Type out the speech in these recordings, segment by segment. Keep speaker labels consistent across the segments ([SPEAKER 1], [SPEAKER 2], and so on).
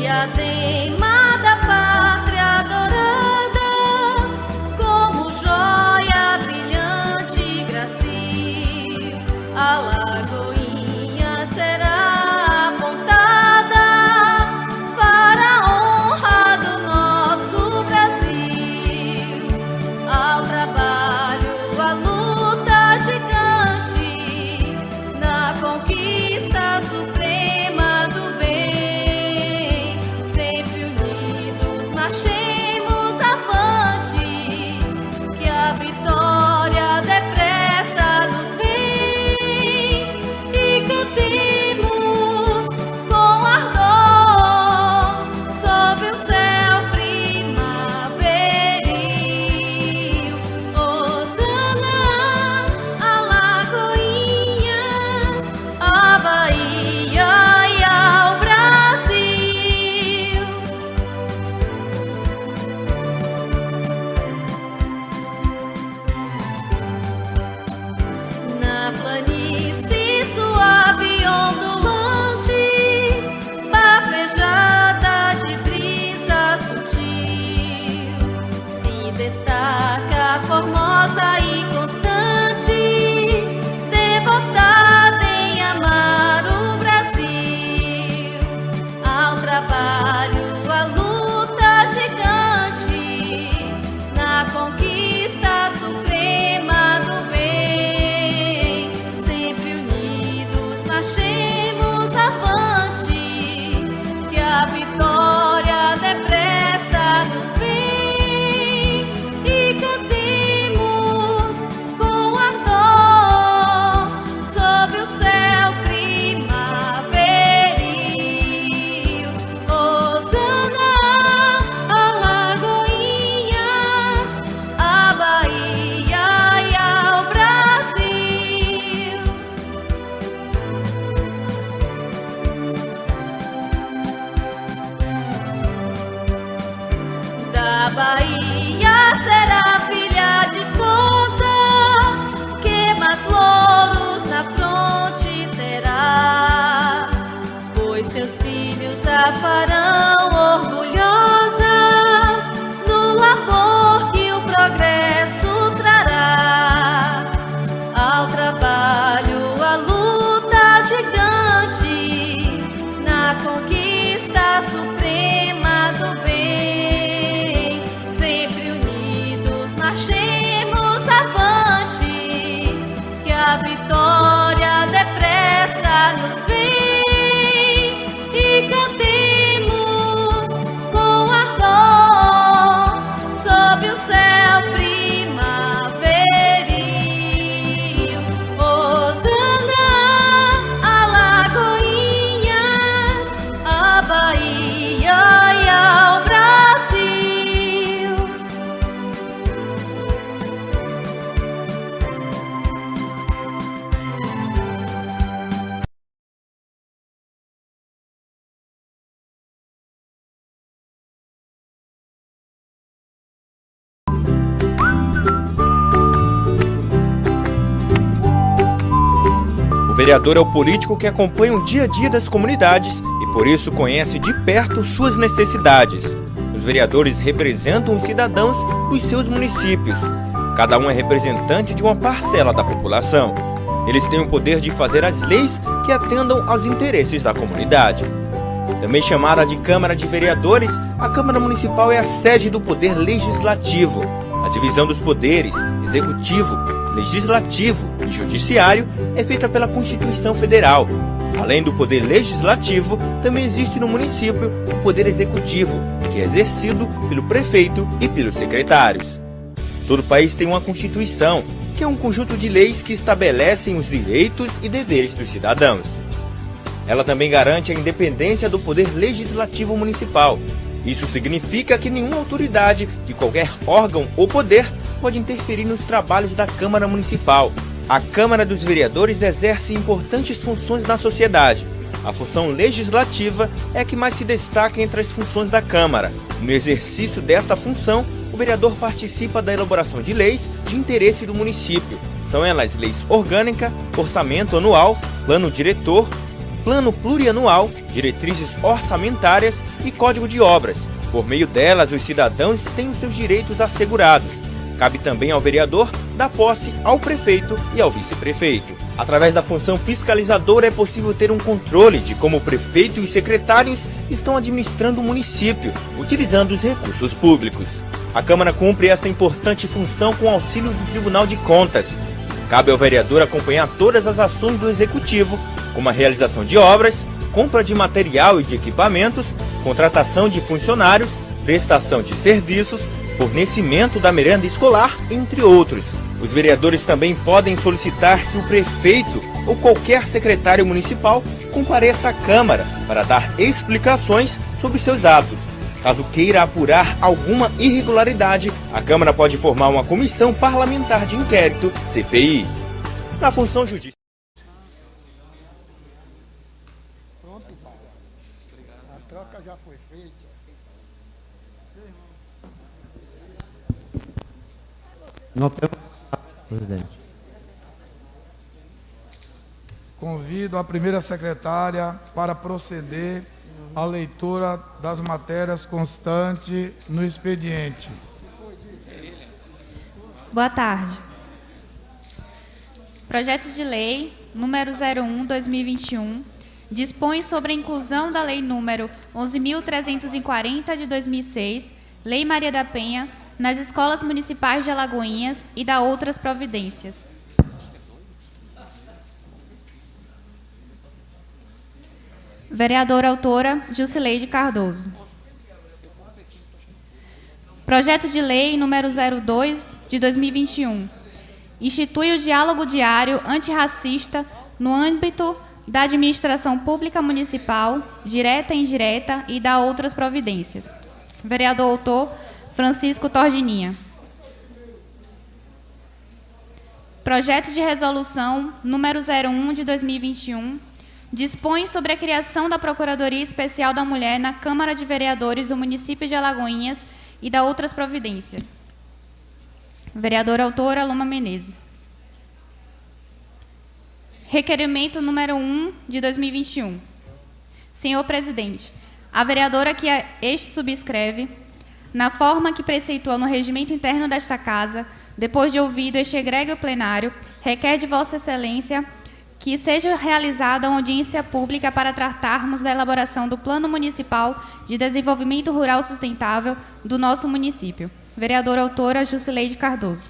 [SPEAKER 1] diadema da pátria dourada, como joia brilhante e gracil, a lagoinha será apontada para a honra do nosso Brasil. Ao trabalho, a luta gigante, na conquista suprema do bem, sempre unidos marchemos avante, que a vitória depressa nos vem, e cantemos com ardor sob o céu primaveril. Hosana, Alagoinhas, a Bahia e ao Brasil. Na planície suave e ondulante, bafejada de brisa sutil, se destaca formosa e constante, devotada em amar o Brasil. Ao trabalho, a luta gigante, na conquista suprema do bem, sempre unidos marchemos avante, que a vitória depressa nos vem, e cantemos com ardor sob o céu primaveril. Hosana, Alagoinhas, a Bahia e ao Brasil. Da Bahia será filha ditosa, que mais louros na fronte terá, pois seus filhos a farão orgulhosa no labor que o progresso trará. Ao trabalho, a luta gigante, na conquista suprema do bem, sempre unidos marchemos avante, que a vitória depressa nos vem, e cantemos com ardor sob o céu primaveril. Hosana, Alagoinhas, a Bahia e ao Brasil.
[SPEAKER 2] O vereador é o político que acompanha o dia a dia das comunidades e, por isso, conhece de perto suas necessidades. Os vereadores representam os cidadãos dos seus municípios. Cada um é representante de uma parcela da população. Eles têm o poder de fazer as leis que atendam aos interesses da comunidade. Também chamada de Câmara de Vereadores, a Câmara Municipal é a sede do Poder Legislativo. A divisão dos poderes, Executivo, Legislativo e Judiciário, é feita pela Constituição Federal. Além do Poder Legislativo, também existe no município o Poder Executivo, que é exercido pelo prefeito e pelos secretários. Todo país tem uma Constituição, que é um conjunto de leis que estabelecem os direitos e deveres dos cidadãos. Ela também garante a independência do Poder Legislativo Municipal. Isso significa que nenhuma autoridade de qualquer órgão ou poder pode interferir nos trabalhos da Câmara Municipal. A Câmara dos Vereadores exerce importantes funções na sociedade. A função legislativa é a que mais se destaca entre as funções da Câmara. No exercício desta função, o vereador participa da elaboração de leis de interesse do município. São elas leis orgânica, orçamento anual, plano diretor, plano plurianual, diretrizes orçamentárias e código de obras. Por meio delas, os cidadãos têm os seus direitos assegurados. Cabe também ao vereador dar posse ao prefeito e ao vice-prefeito. Através da função fiscalizadora é possível ter um controle de como o prefeito e os secretários estão administrando o município, utilizando os recursos públicos. A Câmara cumpre esta importante função com auxílio do Tribunal de Contas. Cabe ao vereador acompanhar todas as ações do Executivo, como a realização de obras, compra de material e de equipamentos, contratação de funcionários, prestação de serviços, fornecimento da merenda escolar, entre outros. Os vereadores também podem solicitar que o prefeito ou qualquer secretário municipal compareça à Câmara para dar explicações sobre seus atos. Caso queira apurar alguma irregularidade, a Câmara pode formar uma comissão parlamentar de inquérito, CPI. Na função judicial.
[SPEAKER 3] Pronto, pai. A troca já foi feita.
[SPEAKER 4] Presidente.
[SPEAKER 3] Convido a primeira secretária para proceder à leitura das matérias constantes no expediente.
[SPEAKER 1] Boa tarde. Projeto de Lei número 01/2021 dispõe sobre a inclusão da Lei número 11.340 de 2006, Lei Maria da Penha, nas escolas municipais de Alagoinhas e da outras providências. Vereadora autora, Jusileide Cardoso. Projeto de Lei número 02 de 2021 institui o diálogo diário antirracista no âmbito da administração pública municipal, direta e indireta, e da outras providências. Vereador autor, Francisco Tordininha. Projeto de resolução número 01 de 2021 dispõe sobre a criação da Procuradoria Especial da Mulher na Câmara de Vereadores do município de Alagoinhas e da outras providências. Vereadora autora, Luma Menezes. Requerimento número 1 de 2021. Senhor Presidente, a vereadora que este subscreve, na forma que preceitua no regimento interno desta Casa, depois de ouvido este egrégio plenário, requer de Vossa Excelência que seja realizada uma audiência pública para tratarmos da elaboração do Plano Municipal de Desenvolvimento Rural Sustentável do nosso município. Vereadora autora, Jusileide Cardoso.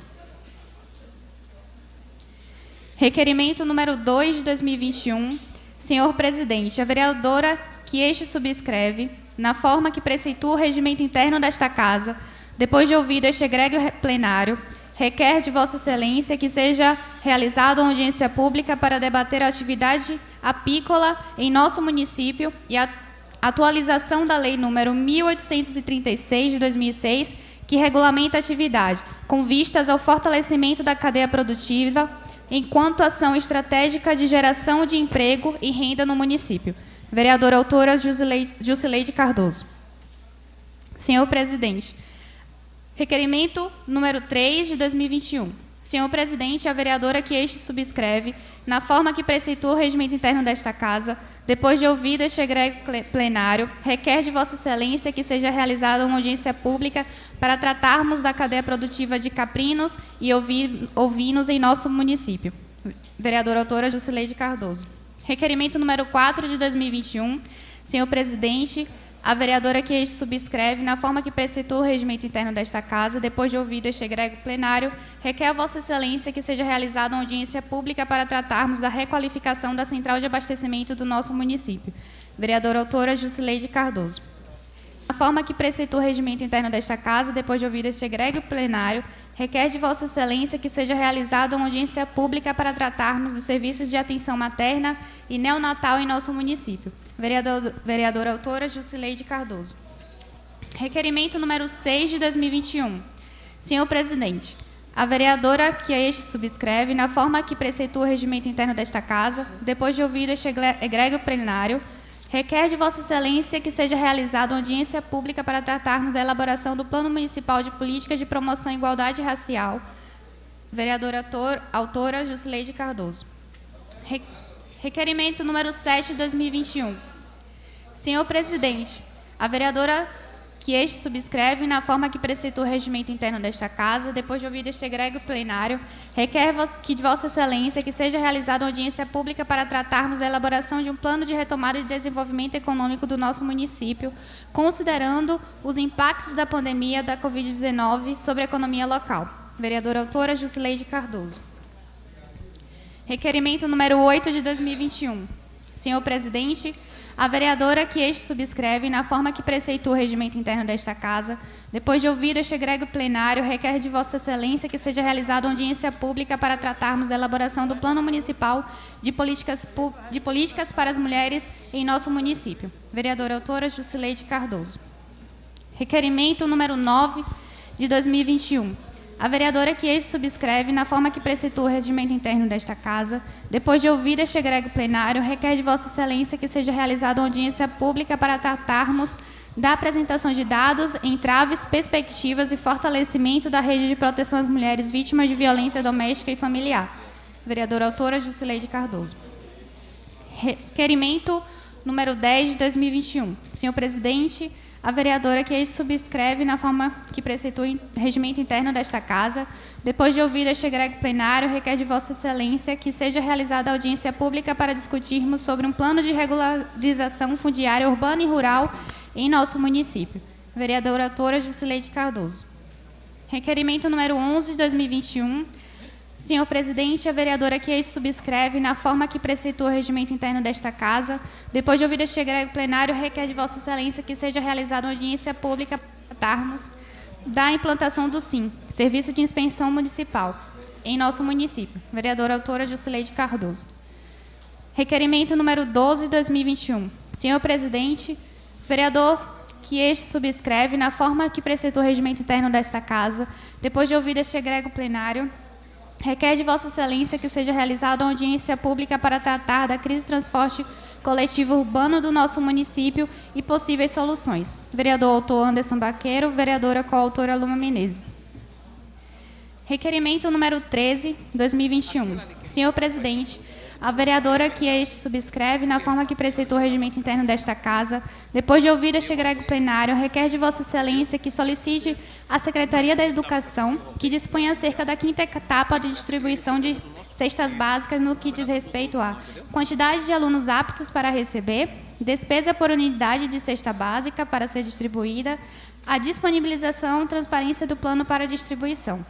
[SPEAKER 1] Requerimento número 2 de 2021. Senhor Presidente, a vereadora que este subscreve, na forma que preceitua o regimento interno desta Casa, depois de ouvido este egrégio plenário, requer de Vossa Excelência que seja realizada uma audiência pública para debater a atividade apícola em nosso município e a atualização da Lei número 1836 de 2006, que regulamenta a atividade, com vistas ao fortalecimento da cadeia produtiva, enquanto ação estratégica de geração de emprego e renda no município. Vereadora autora, Jusileide Cardoso. Senhor Presidente, requerimento número 3 de 2021. Senhor Presidente, a vereadora que este subscreve, na forma que preceitua o regimento interno desta Casa, depois de ouvido este egrégio plenário, requer de Vossa Excelência que seja realizada uma audiência pública para tratarmos da cadeia produtiva de caprinos e ovinos em nosso município. Vereadora autora, Jusileide Cardoso. Requerimento número 4 de 2021. Senhor Presidente, a vereadora que este subscreve, na forma que preceitua o regimento interno desta Casa, depois de ouvido este egrégio plenário, requer a Vossa Excelência que seja realizada uma audiência pública para tratarmos da requalificação da central de abastecimento do nosso município. Vereadora autora, Jusileide Cardoso. Na forma que preceitua o regimento interno desta Casa, depois de ouvido este egrégio plenário, requer de Vossa Excelência que seja realizada uma audiência pública para tratarmos dos serviços de atenção materna e neonatal em nosso município. Vereadora autora, Jusileide Cardoso. Requerimento número 6 de 2021. Senhor Presidente, a vereadora que a este subscreve, na forma que preceitua o regimento interno desta Casa, depois de ouvido este egrégio plenário, requer de Vossa Excelência que seja realizada uma audiência pública para tratarmos da elaboração do Plano Municipal de Políticas de Promoção à Igualdade Racial. Vereadora autora, Jusileide Cardoso. Requerimento número 7 de 2021. Senhor presidente, a vereadora que este subscreve, na forma que preceitua o regimento interno desta Casa, depois de ouvido este egrégio plenário, requer que de Vossa Excelência que seja realizada uma audiência pública para tratarmos da elaboração de um plano de retomada e desenvolvimento econômico do nosso município, considerando os impactos da pandemia da Covid-19 sobre a economia local. Vereadora autora Jusileide Cardoso. Requerimento número 8 de 2021. Senhor presidente, a vereadora que este subscreve, na forma que preceitua o regimento interno desta Casa, depois de ouvido este egrégio plenário, requer de Vossa Excelência que seja realizada uma audiência pública para tratarmos da elaboração do Plano Municipal de Políticas para as Mulheres em nosso município. Vereadora autora Jusileide Cardoso. Requerimento número 9 de 2021. A vereadora que este subscreve, na forma que preceitua o regimento interno desta Casa, depois de ouvido este egrégio plenário, requer de Vossa Excelência que seja realizada uma audiência pública para tratarmos da apresentação de dados, entraves, perspectivas e fortalecimento da rede de proteção às mulheres vítimas de violência doméstica e familiar. Vereadora autora Jusileide Cardoso. Requerimento número 10 de 2021. Senhor presidente, a vereadora que este subscreve, na forma que preceitua o regimento interno desta Casa, depois de ouvido este egrégio plenário, requer de Vossa Excelência que seja realizada audiência pública para discutirmos sobre um plano de regularização fundiária urbana e rural em nosso município. Vereadora autora Jusileide Cardoso. Requerimento número 11 de 2021. Senhor presidente, a vereadora que este subscreve, na forma que preceitua o regimento interno desta Casa, depois de ouvido este egrégio plenário, requer de Vossa Excelência que seja realizada uma audiência pública para tratarmos da implantação do SIM, Serviço de Inspeção Municipal, em nosso município. Vereadora autora Jusileide Cardoso. Requerimento número 12 de 2021. Senhor presidente, vereador que este subscreve, na forma que preceitua o regimento interno desta Casa, depois de ouvido este egrégio plenário, requer de Vossa Excelência que seja realizada uma audiência pública para tratar da crise de transporte coletivo urbano do nosso município e possíveis soluções. Vereador autor Anderson Baqueiro, vereadora coautora Luma Menezes. Requerimento número 13, 2021. Senhor presidente, a vereadora que este subscreve, na forma que preceitua o regimento interno desta Casa, depois de ouvido este egrégio plenário, requer de Vossa Excelência que solicite à Secretaria da Educação que disponha acerca da 5ª etapa de distribuição de cestas básicas no que diz respeito à quantidade de alunos aptos para receber, despesa por unidade de cesta básica para ser distribuída, a disponibilização e transparência do plano para distribuição.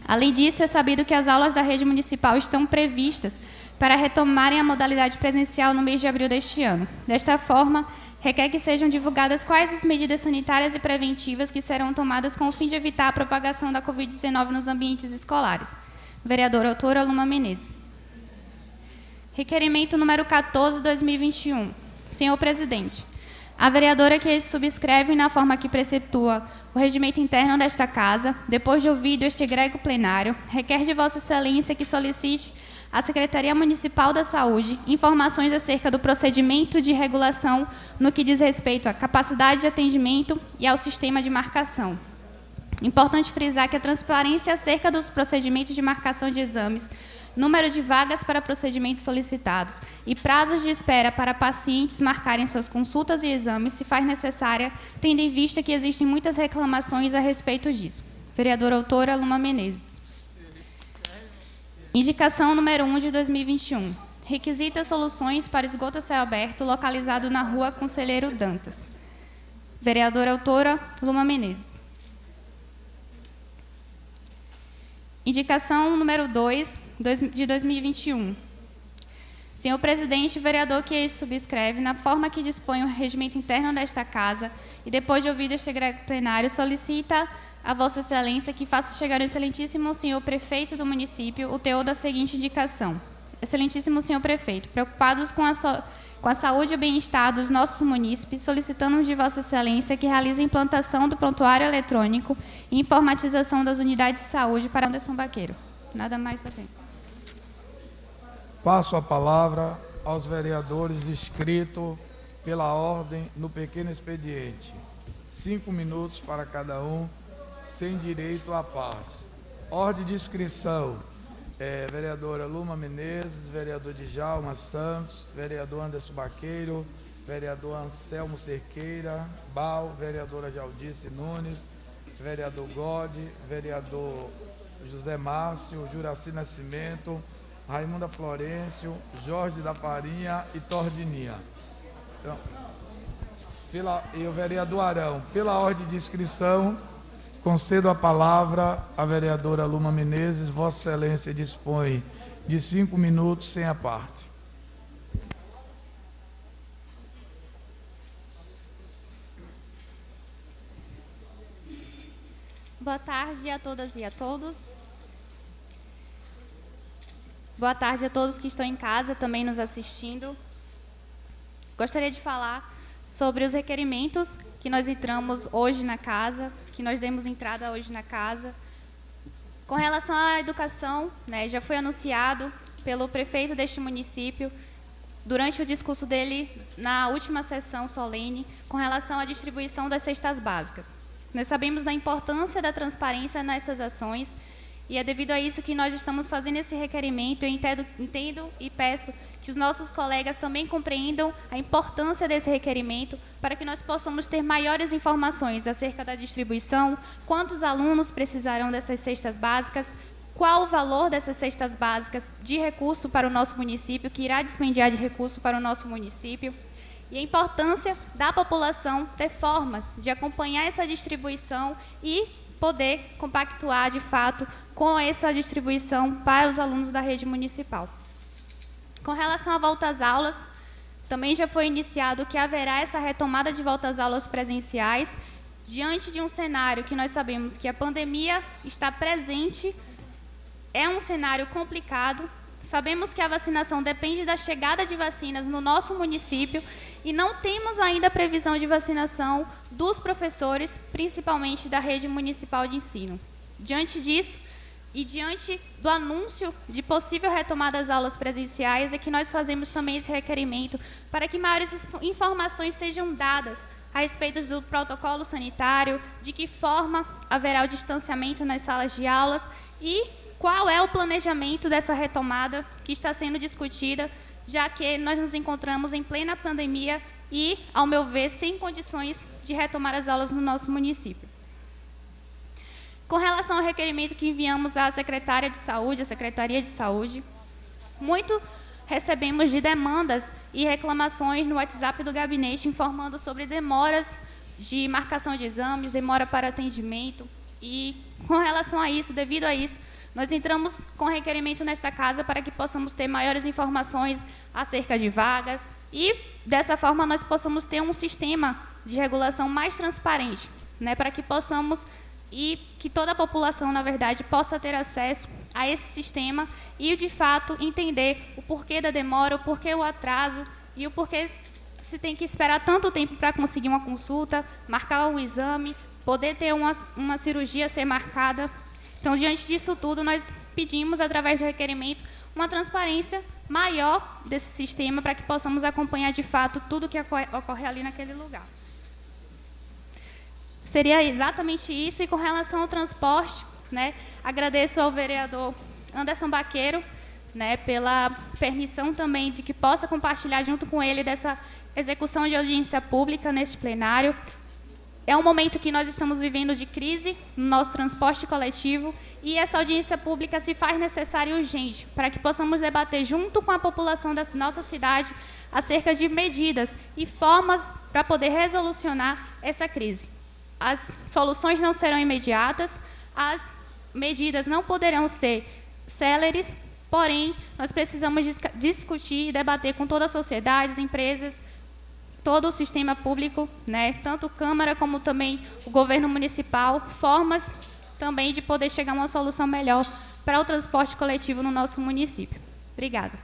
[SPEAKER 1] Além disso, é sabido que as aulas da rede municipal estão previstas para retomarem a modalidade presencial no mês de abril deste ano. Desta forma, requer que sejam divulgadas quais as medidas sanitárias e preventivas que serão tomadas com o fim de evitar a propagação da Covid-19 nos ambientes escolares. Vereadora autora Luma Menezes. Requerimento número 14, 2021. Senhor presidente, a vereadora que este subscreve, na forma que preceitua o regimento interno desta Casa, depois de ouvido este egrégio plenário, requer de Vossa Excelência que solicite à Secretaria Municipal da Saúde informações acerca do procedimento de regulação no que diz respeito à capacidade de atendimento e ao sistema de marcação. Importante frisar que a transparência acerca dos procedimentos de marcação de exames, número de vagas para procedimentos solicitados e prazos de espera para pacientes marcarem suas consultas e exames se faz necessária, tendo em vista que existem muitas reclamações a respeito disso. Vereadora autora Luma Menezes. Indicação número 1 de 2021. Requisita soluções para esgoto a céu aberto localizado na rua Conselheiro Dantas. Vereadora autora Luma Menezes. Indicação número 2 de 2021. Senhor presidente, o vereador que este subscreve, na forma que dispõe o regimento interno desta Casa, e depois de ouvido este egrégio plenário, solicita a Vossa Excelência que faça chegar ao excelentíssimo senhor prefeito do município o teor da seguinte indicação. Excelentíssimo senhor prefeito, preocupados com a saúde e o bem-estar dos nossos munícipes, solicitamos de Vossa Excelência que realize a implantação do prontuário eletrônico e informatização das unidades de saúde para Anderson Baqueiro. Nada mais também.
[SPEAKER 3] Passo a palavra aos vereadores inscritos pela ordem no pequeno expediente. 5 minutos para cada um, sem direito a partes. Ordem de inscrição Vereadora Luma Menezes, vereador Djalma Santos, vereador Anderson Baqueiro, vereador Anselmo Cerqueira, Bal, vereadora Jaldice Nunes, vereador Gode, vereador José Márcio, Juraci Nascimento, Raimunda Florencio, Jorge da Farinha e Tordininha. Então, e o vereador Arão, pela ordem de inscrição, concedo a palavra à vereadora Luma Menezes. Vossa Excelência dispõe de 5 minutos sem a parte.
[SPEAKER 1] Boa tarde a todas e a todos. Boa tarde a todos que estão em casa também nos assistindo. Gostaria de falar sobre os requerimentos que nós entramos hoje na casa, que nós demos entrada hoje na casa. Com relação à educação, já foi anunciado pelo prefeito deste município, durante o discurso dele na última sessão solene, com relação à distribuição das cestas básicas. Nós sabemos da importância da transparência nessas ações, e é devido a isso que nós estamos fazendo esse requerimento. Eu entendo e peço que os nossos colegas também compreendam a importância desse requerimento para que nós possamos ter maiores informações acerca da distribuição, quantos alunos precisarão dessas cestas básicas, qual o valor dessas cestas básicas de recurso para o nosso município, que irá dispendiar de recurso para o nosso município, e a importância da população ter formas de acompanhar essa distribuição e poder compactuar, de fato, com essa distribuição para os alunos da rede municipal. Com relação à volta às aulas, também já foi iniciado que haverá essa retomada de volta às aulas presenciais, diante de um cenário que nós sabemos que a pandemia está presente, é um cenário complicado. Sabemos que a vacinação depende da chegada de vacinas no nosso município e não temos ainda previsão de vacinação dos professores, principalmente da rede municipal de ensino. Diante disso, e diante do anúncio de possível retomada das aulas presenciais, é que nós fazemos também esse requerimento para que maiores informações sejam dadas a respeito do protocolo sanitário, de que forma haverá o distanciamento nas salas de aulas e qual é o planejamento dessa retomada que está sendo discutida, já que nós nos encontramos em plena pandemia e, ao meu ver, sem condições de retomar as aulas no nosso município. Com relação ao requerimento que enviamos à Secretaria de Saúde, muito recebemos de demandas e reclamações no WhatsApp do gabinete informando sobre demoras de marcação de exames, demora para atendimento, e com relação a isso, devido a isso, nós entramos com requerimento nesta casa para que possamos ter maiores informações acerca de vagas e, dessa forma, nós possamos ter um sistema de regulação mais transparente, para que possamos e que toda a população, na verdade, possa ter acesso a esse sistema e, de fato, entender o porquê da demora, o porquê o atraso e o porquê se tem que esperar tanto tempo para conseguir uma consulta, marcar um exame, poder ter uma cirurgia ser marcada. Então, diante disso tudo, nós pedimos, através do requerimento, uma transparência maior desse sistema para que possamos acompanhar, de fato, tudo que ocorre ali naquele lugar. Seria exatamente isso. E com relação ao transporte, agradeço ao vereador Anderson Baqueiro, pela permissão também de que possa compartilhar junto com ele dessa execução de audiência pública neste plenário. É um momento que nós estamos vivendo de crise no nosso transporte coletivo e essa audiência pública se faz necessária e urgente para que possamos debater junto com a população da nossa cidade acerca de medidas e formas para poder resolucionar essa crise. As soluções não serão imediatas, as medidas não poderão ser céleres, porém, nós precisamos discutir e debater com toda a sociedade, as empresas, todo o sistema público, tanto Câmara como também o governo municipal, formas também de poder chegar a uma solução melhor para o transporte coletivo no nosso município. Obrigada.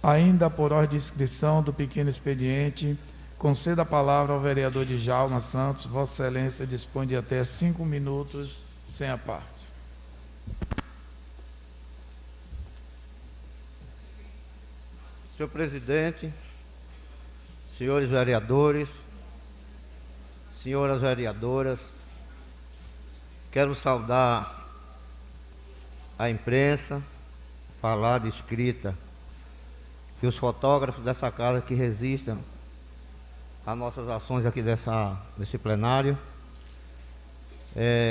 [SPEAKER 3] Ainda por ordem de inscrição do pequeno expediente, concedo a palavra ao vereador Djalma Santos. Vossa Excelência dispõe de até 5 minutos sem a parte.
[SPEAKER 4] Senhor presidente, senhores vereadores, senhoras vereadoras, quero saudar a imprensa, falada, escrita, e os fotógrafos dessa casa que resistem às nossas ações aqui desse plenário.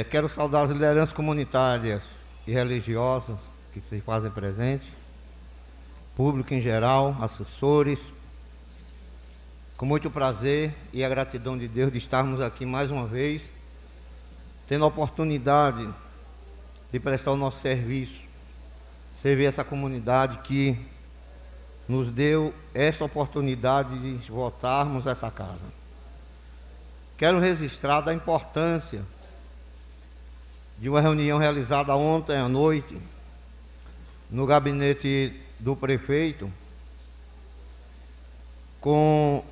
[SPEAKER 4] Quero saudar as lideranças comunitárias e religiosas que se fazem presentes, público em geral, assessores. Com muito prazer e a gratidão de Deus de estarmos aqui mais uma vez, tendo a oportunidade de prestar o nosso serviço, servir essa comunidade que nos deu esta oportunidade de voltarmos a essa casa. Quero registrar da importância de uma reunião realizada ontem à noite no gabinete do prefeito com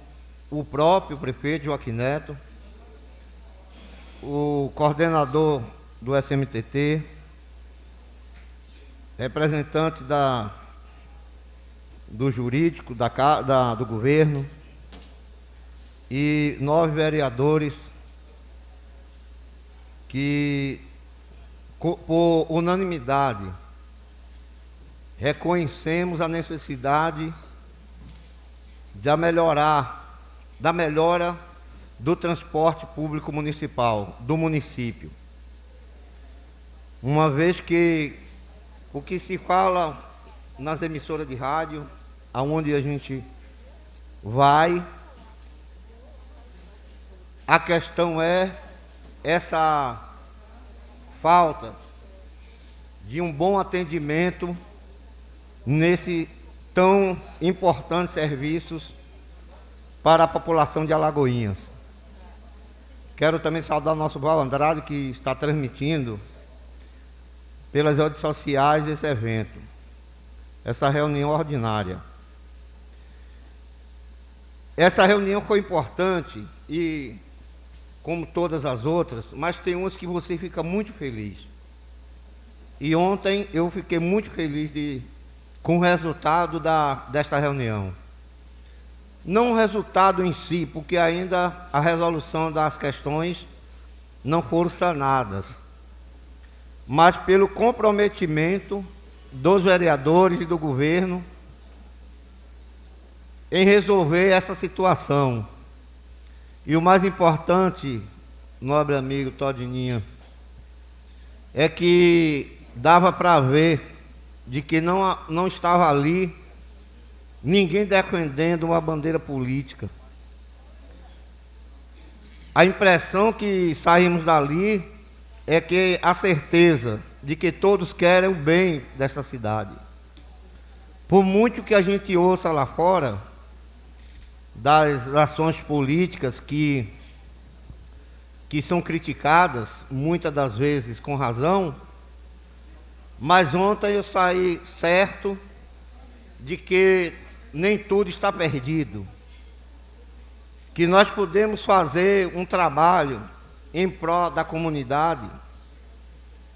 [SPEAKER 4] o próprio prefeito Joaquim Neto, o coordenador do SMTT, representante do jurídico, do governo, e 9 vereadores que, por unanimidade, reconhecemos a necessidade da melhora do transporte público municipal, do município. Uma vez que o que se fala nas emissoras de rádio, aonde a gente vai, a questão é essa falta de um bom atendimento nesse tão importante serviços para a população de Alagoinhas. Quero também saudar o nosso Val Andrade, que está transmitindo pelas redes sociais esse evento, essa reunião ordinária. Essa reunião foi importante e, como todas as outras, mas tem umas que você fica muito feliz. E ontem eu fiquei muito feliz com o resultado desta reunião. Não o resultado em si, porque ainda a resolução das questões não foram sanadas, mas pelo comprometimento dos vereadores e do governo em resolver essa situação. E o mais importante, nobre amigo Todininho, é que dava para ver de que não estava ali ninguém defendendo uma bandeira política. A impressão que saímos dali é que a certeza de que todos querem o bem dessa cidade. Por muito que a gente ouça lá fora das ações políticas que são criticadas, muitas das vezes com razão, mas ontem eu saí certo de que nem tudo está perdido, que nós podemos fazer um trabalho em prol da comunidade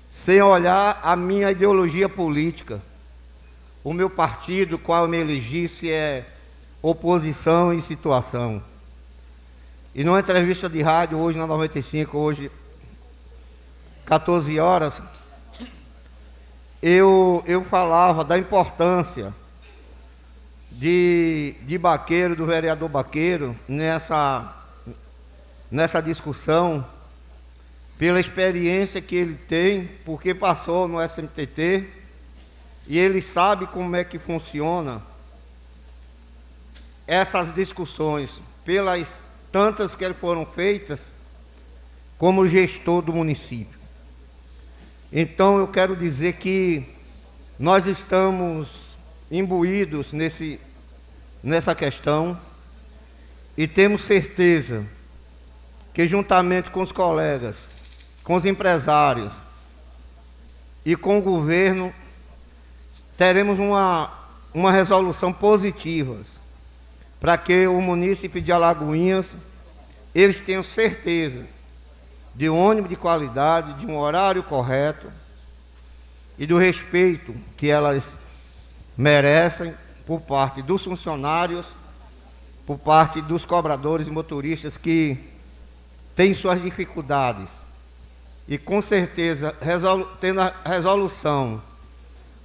[SPEAKER 4] sem olhar a minha ideologia política, o meu partido, qual eu me elegi, se é oposição e situação. E numa entrevista de rádio hoje na 95, hoje 14 horas, eu falava da importância de Baqueiro, do vereador Baqueiro, nessa discussão, pela experiência que ele tem, porque passou no SMTT, e ele sabe como é que funciona essas discussões, pelas tantas que foram feitas como gestor do município. Então eu quero dizer que nós estamos imbuídos nessa questão e temos certeza que, juntamente com os colegas, com os empresários e com o governo, teremos uma resolução positiva para que o município de Alagoinhas, eles tenham certeza de um ônibus de qualidade, de um horário correto e do respeito que elas merecem por parte dos funcionários, por parte dos cobradores e motoristas que têm suas dificuldades. E com certeza, tendo a resolução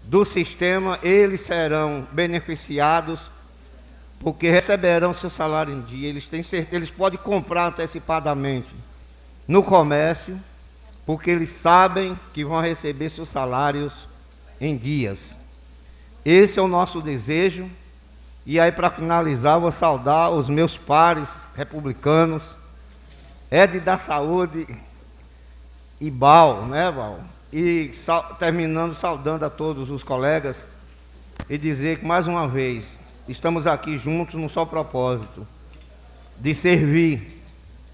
[SPEAKER 4] do sistema, eles serão beneficiados, porque receberão seu salário em dia. Eles têm certeza, eles podem comprar antecipadamente no comércio, porque eles sabem que vão receber seus salários em dias. Esse é o nosso desejo. E aí, para finalizar, vou saudar os meus pares republicanos, Ed da Saúde e Bal, né, Bal? E terminando, saudando a todos os colegas e dizer que, mais uma vez, estamos aqui juntos num só propósito, de servir,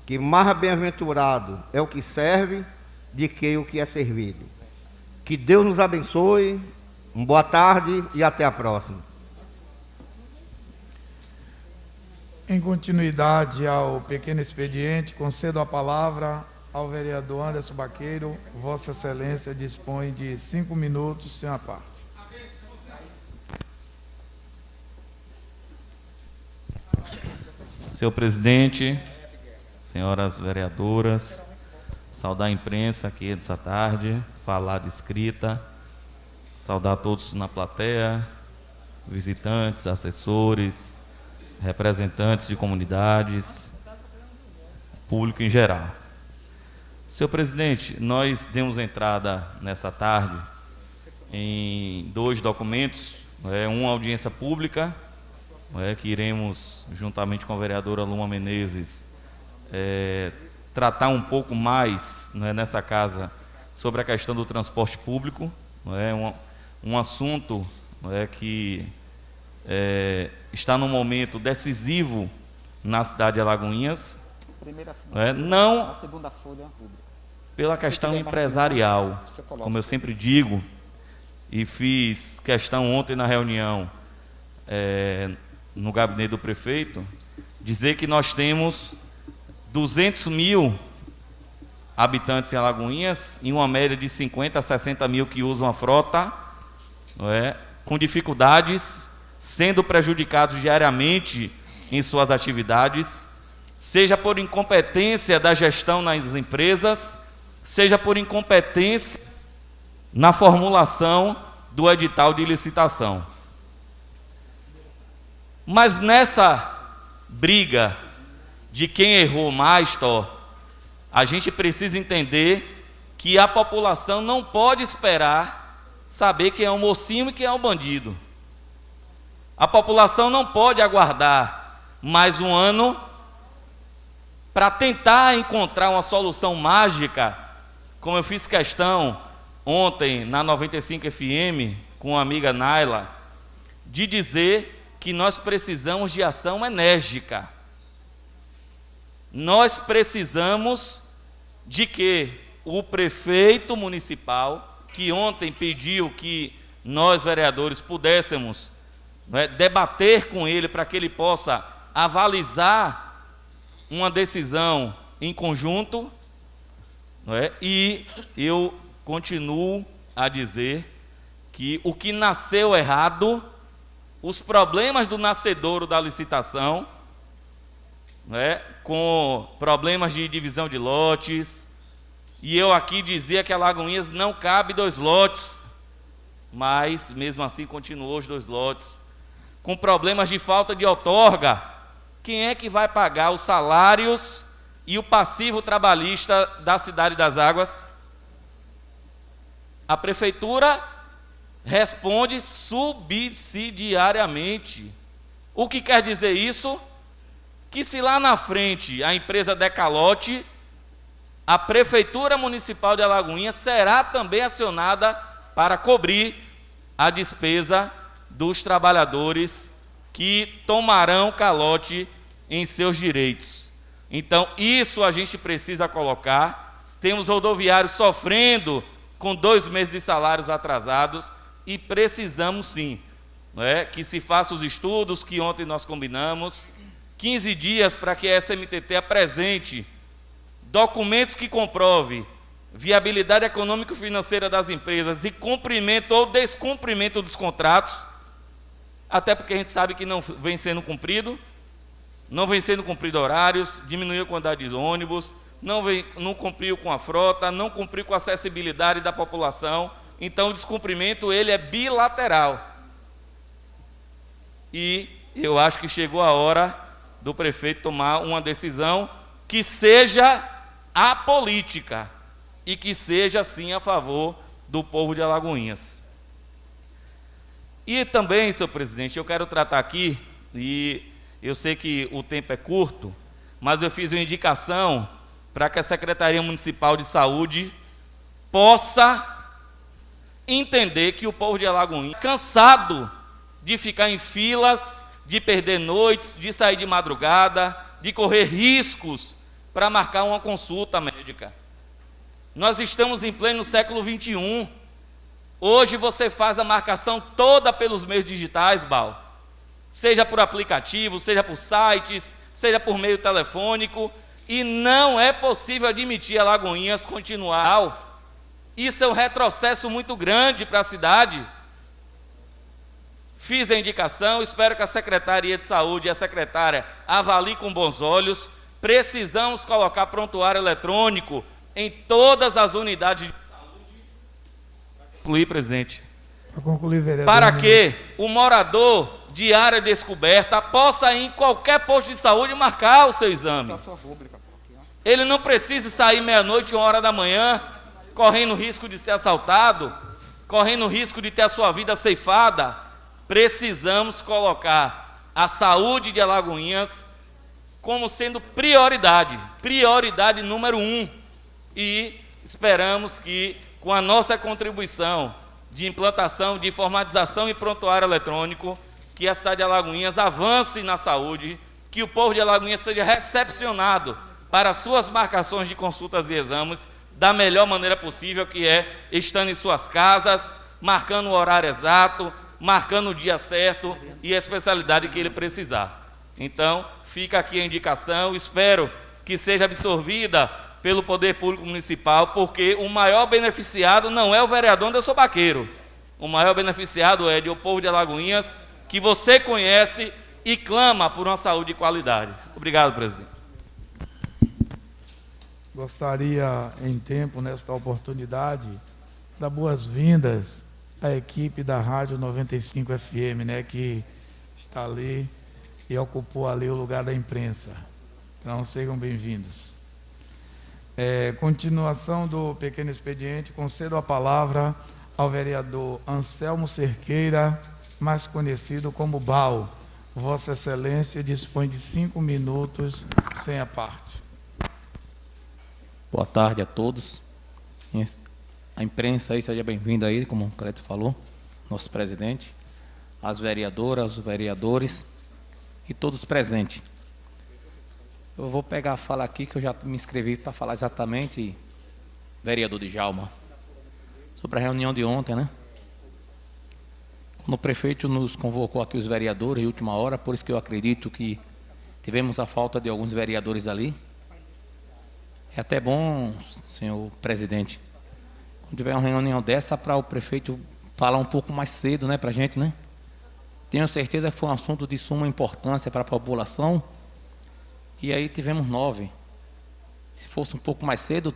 [SPEAKER 4] que mais bem-aventurado é o que serve de que o que é servido. Que Deus nos abençoe, uma boa tarde e até a próxima.
[SPEAKER 3] Em continuidade ao pequeno expediente, concedo a palavra ao vereador Anderson Baqueiro. Vossa Excelência dispõe de 5 minutos, sem a parte.
[SPEAKER 5] Senhor presidente, senhoras vereadoras, saudar a imprensa aqui dessa tarde, falar de escrita, saudar todos na plateia, visitantes, assessores, representantes de comunidades, público em geral. Senhor presidente, nós demos entrada nessa tarde em 2 documentos, uma audiência pública, que iremos, juntamente com a vereadora Luma Menezes, tratar um pouco mais nessa casa sobre a questão do transporte público, um assunto que está num momento decisivo na cidade de Alagoinhas, não pela questão empresarial, como eu sempre digo, e fiz questão ontem na reunião no gabinete do prefeito, dizer que nós temos 200 mil habitantes em Alagoinhas, em uma média de 50 a 60 mil que usam a frota, com dificuldades, sendo prejudicados diariamente em suas atividades, seja por incompetência da gestão nas empresas, seja por incompetência na formulação do edital de licitação. Mas nessa briga de quem errou mais, a gente precisa entender que a população não pode esperar saber quem é o mocinho e quem é o bandido. A população não pode aguardar mais um ano para tentar encontrar uma solução mágica, como eu fiz questão ontem na 95 FM com a amiga Naila, de dizer que nós precisamos de ação enérgica. Nós precisamos de que o prefeito municipal, que ontem pediu que nós, vereadores, pudéssemos debater com ele para que ele possa avalizar uma decisão em conjunto, e eu continuo a dizer que o que nasceu errado, os problemas do nascedouro da licitação, com problemas de divisão de lotes, e eu aqui dizia que a Alagoinhas não cabe 2 lotes, mas mesmo assim continuou os 2 lotes, com problemas de falta de outorga. Quem é que vai pagar os salários e o passivo trabalhista da Cidade das Águas? A prefeitura responde subsidiariamente. O que quer dizer isso? Que se lá na frente a empresa der calote, a Prefeitura Municipal de Alagoinhas será também acionada para cobrir a despesa dos trabalhadores que tomarão calote em seus direitos. Então, isso a gente precisa colocar. Temos rodoviários sofrendo com 2 meses de salários atrasados e precisamos sim, que se façam os estudos que ontem nós combinamos, 15 dias para que a SMTT apresente documentos que comprovem viabilidade econômico-financeira das empresas e cumprimento ou descumprimento dos contratos, até porque a gente sabe que não vem sendo cumprido horários, diminuiu a quantidade de ônibus, não cumpriu com a frota, não cumpriu com a acessibilidade da população. então o descumprimento ele é bilateral. E eu acho que chegou a hora do prefeito tomar uma decisão que seja apolítica e que seja, sim, a favor do povo de Alagoinhas. E também, senhor presidente, eu quero tratar aqui, e eu sei que o tempo é curto, mas eu fiz uma indicação para que a Secretaria Municipal de Saúde possa entender que o povo de Alagoinhas, cansado de ficar em filas, de perder noites, de sair de madrugada, de correr riscos para marcar uma consulta médica. Nós estamos em pleno século XXI. Hoje você faz a marcação toda pelos meios digitais, Bal. Seja por aplicativo, seja por sites, seja por meio telefônico, e não é possível admitir Alagoinhas continuar. Isso é um retrocesso muito grande para a cidade. Fiz a indicação, espero que a Secretaria de Saúde e a secretária avaliem com bons olhos. Precisamos colocar prontuário eletrônico em todas as unidades de saúde. Concluir, presidente.
[SPEAKER 3] Para concluir, vereador.
[SPEAKER 5] Para que o morador de área descoberta possa ir em qualquer posto de saúde marcar o seu exame. Ele não precisa sair meia-noite, 1h da manhã, correndo risco de ser assaltado, correndo risco de ter a sua vida ceifada. Precisamos colocar a saúde de Alagoinhas como sendo prioridade número 1. E esperamos que, com a nossa contribuição de implantação, de informatização e prontuário eletrônico, que a cidade de Alagoinhas avance na saúde, que o povo de Alagoinhas seja recepcionado para suas marcações de consultas e exames da melhor maneira possível, que é estando em suas casas, marcando o horário exato, marcando o dia certo e a especialidade que ele precisar. Então, fica aqui a indicação, espero que seja absorvida pelo Poder Público Municipal, porque o maior beneficiado não é o vereador Anderson Baqueiro. O maior beneficiado é o povo de Alagoinhas, que você conhece e clama por uma saúde de qualidade. Obrigado, presidente.
[SPEAKER 3] Gostaria, em tempo, nesta oportunidade, dar boas-vindas à equipe da Rádio 95 FM, né, que está ali e ocupou ali o lugar da imprensa. Então, sejam bem-vindos. Continuação do pequeno expediente, concedo a palavra ao vereador Anselmo Cerqueira, mais conhecido como Bal. Vossa Excelência dispõe de 5 minutos, sem a parte.
[SPEAKER 6] Boa tarde a todos. A imprensa aí, seja bem-vinda aí, como o Cleto falou, nosso presidente, as vereadoras, os vereadores e todos presentes. Eu vou pegar a fala aqui, que eu já me inscrevi para falar exatamente, vereador Djalma, sobre a reunião de ontem, né? Quando o prefeito nos convocou aqui, os vereadores, em última hora, por isso que eu acredito que tivemos a falta de alguns vereadores ali. É até bom, senhor presidente, quando tiver uma reunião dessa, para o prefeito falar um pouco mais cedo, né, para a gente, né? Tenho certeza que foi um assunto de suma importância para a população. E aí tivemos 9. Se fosse um pouco mais cedo,